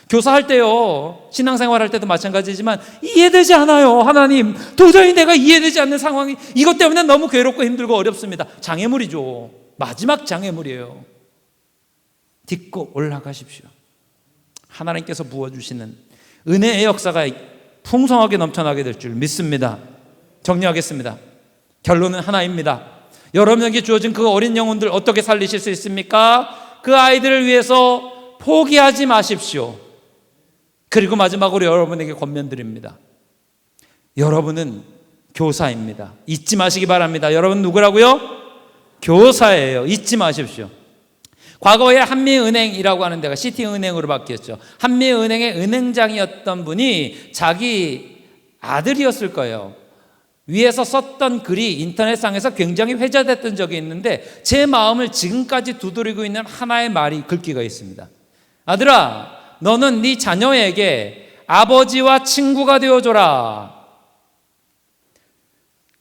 교사할 때요, 신앙생활 할 때도 마찬가지지만 이해되지 않아요. 하나님, 도저히 내가 이해되지 않는 상황이, 이것 때문에 너무 괴롭고 힘들고 어렵습니다. 장애물이죠. 마지막 장애물이에요. 딛고 올라가십시오. 하나님께서 부어주시는 은혜의 역사가 풍성하게 넘쳐나게 될 줄 믿습니다. 정리하겠습니다. 결론은 하나입니다. 여러분에게 주어진 그 어린 영혼들 어떻게 살리실 수 있습니까? 그 아이들을 위해서 포기하지 마십시오. 그리고 마지막으로 여러분에게 권면드립니다. 여러분은 교사입니다. 잊지 마시기 바랍니다. 여러분 누구라고요? 교사예요. 잊지 마십시오. 과거에 한미은행이라고 하는 데가 시티은행으로 바뀌었죠. 한미은행의 은행장이었던 분이 자기 아들이었을 거예요. 위에서 썼던 글이 인터넷상에서 굉장히 회자됐던 적이 있는데 제 마음을 지금까지 두드리고 있는 하나의 말이 글귀가 있습니다. 아들아, 너는 네 자녀에게 아버지와 친구가 되어줘라.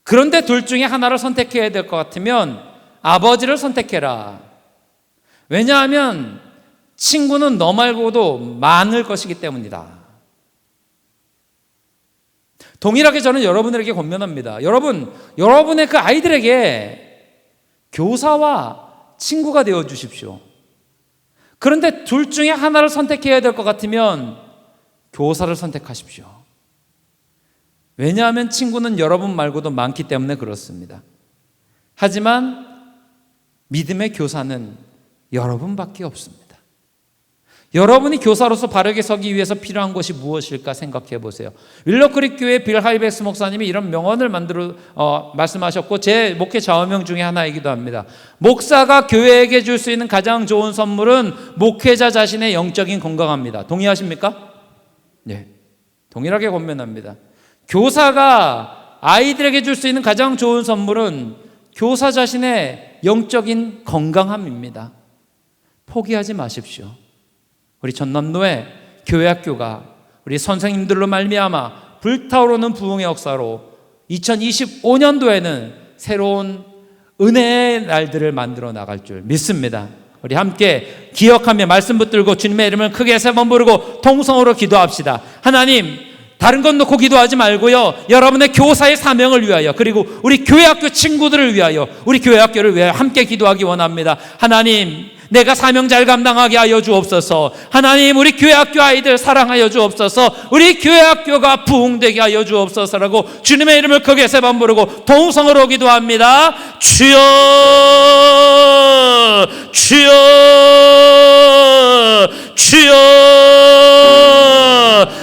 그런데 둘 중에 하나를 선택해야 될 것 같으면 아버지를 선택해라. 왜냐하면 친구는 너 말고도 많을 것이기 때문이다. 동일하게 저는 여러분들에게 권면합니다. 여러분의 그 아이들에게 교사와 친구가 되어 주십시오. 그런데 둘 중에 하나를 선택해야 될 것 같으면 교사를 선택하십시오. 왜냐하면 친구는 여러분 말고도 많기 때문에 그렇습니다. 하지만 믿음의 교사는 여러분밖에 없습니다. 여러분이 교사로서 바르게 서기 위해서 필요한 것이 무엇일까 생각해 보세요. 윌러크릭 교회 빌 하이베스 목사님이 이런 명언을 말씀하셨고 제 목회 좌우명 중에 하나이기도 합니다. 목사가 교회에게 줄 수 있는 가장 좋은 선물은 목회자 자신의 영적인 건강합니다. 동의하십니까? 네, 동일하게 권면합니다. 교사가 아이들에게 줄 수 있는 가장 좋은 선물은 교사 자신의 영적인 건강함입니다. 포기하지 마십시오. 우리 전남도의 교회학교가 우리 선생님들로 말미암아 불타오르는 부흥의 역사로 2025년도에는 새로운 은혜의 날들을 만들어 나갈 줄 믿습니다. 우리 함께 기억하며 말씀 붙들고 주님의 이름을 크게 세 번 부르고 통성으로 기도합시다. 하나님, 다른 건 놓고 기도하지 말고요, 여러분의 교사의 사명을 위하여, 그리고 우리 교회학교 친구들을 위하여, 우리 교회학교를 위하여 함께 기도하기 원합니다. 하나님, 내가 사명 잘 감당하게 하여 주옵소서. 하나님, 우리 교회학교 아이들 사랑하여 주옵소서. 우리 교회학교가 부흥되게 하여 주옵소서라고 주님의 이름을 크게 세 번 부르고 동성으로 기도합니다. 주여, 주여, 주여.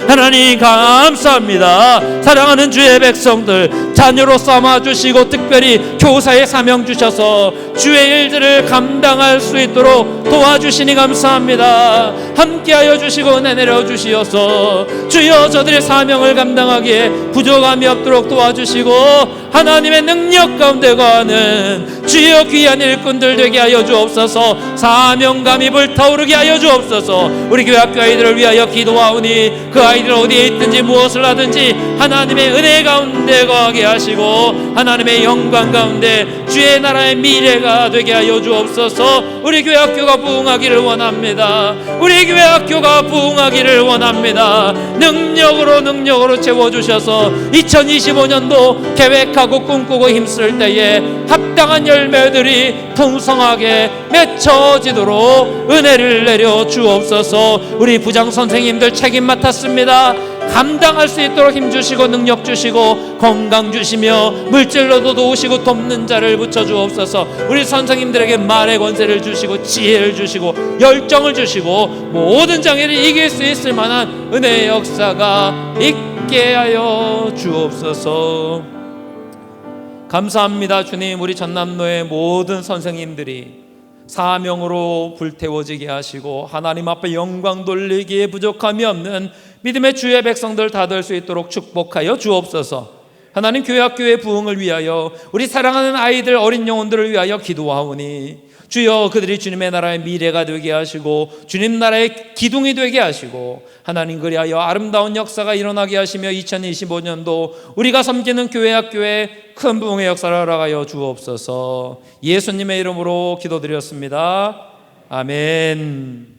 하나님 감사합니다. 사랑하는 주의 백성들 자녀로 삼아주시고 특별히 교사의 사명 주셔서 주의 일들을 감당할 수 있도록 도와주시니 감사합니다. 함께하여 주시고 은혜 내려주시어서 주여 저들의 사명을 감당하기에 부족함이 없도록 도와주시고 하나님의 능력 가운데 거하는 주여 귀한 일꾼들 되게 하여 주옵소서. 사명감이 불타오르게 하여 주옵소서. 우리 교회 학교 아이들을 위하여 기도하오니 그 아이들 어디에 있든지 무엇을 하든지 하나님의 은혜 가운데 거하게 하시고 하나님의 영광 가운데 주의 나라의 미래가 되게 하여 주옵소서. 우리 교회 학교가 부흥하기를 원합니다. 우리 교회 학교가 부흥하기를 원합니다. 능력으로 채워주셔서 2025년도 계획하고 꿈꾸고 힘쓸 때에 합당한 열매들이 풍성하게 맺혀지도록 은혜를 내려 주옵소서. 우리 부장 선생님들 책임 맡았습니다. 감당할 수 있도록 힘 주시고 능력 주시고 건강 주시며 물질로도 도우시고 돕는 자를 붙여 주옵소서. 우리 선생님들에게 말의 권세를 주시고 지혜를 주시고 열정을 주시고 모든 장애를 이길 수 있을 만한 은혜의 역사가 있게 하여 주옵소서. 감사합니다. 주님, 우리 전남로의 모든 선생님들이 사명으로 불태워지게 하시고 하나님 앞에 영광 돌리기에 부족함이 없는 믿음의 주의 백성들 다 될 수 있도록 축복하여 주옵소서. 하나님, 교회학교의 부흥을 위하여 우리 사랑하는 아이들 어린 영혼들을 위하여 기도하오니 주여 그들이 주님의 나라의 미래가 되게 하시고 주님 나라의 기둥이 되게 하시고 하나님 그리하여 아름다운 역사가 일어나게 하시며 2025년도 우리가 섬기는 교회학교의 큰 부흥의 역사를 허락하여 주옵소서. 예수님의 이름으로 기도드렸습니다. 아멘.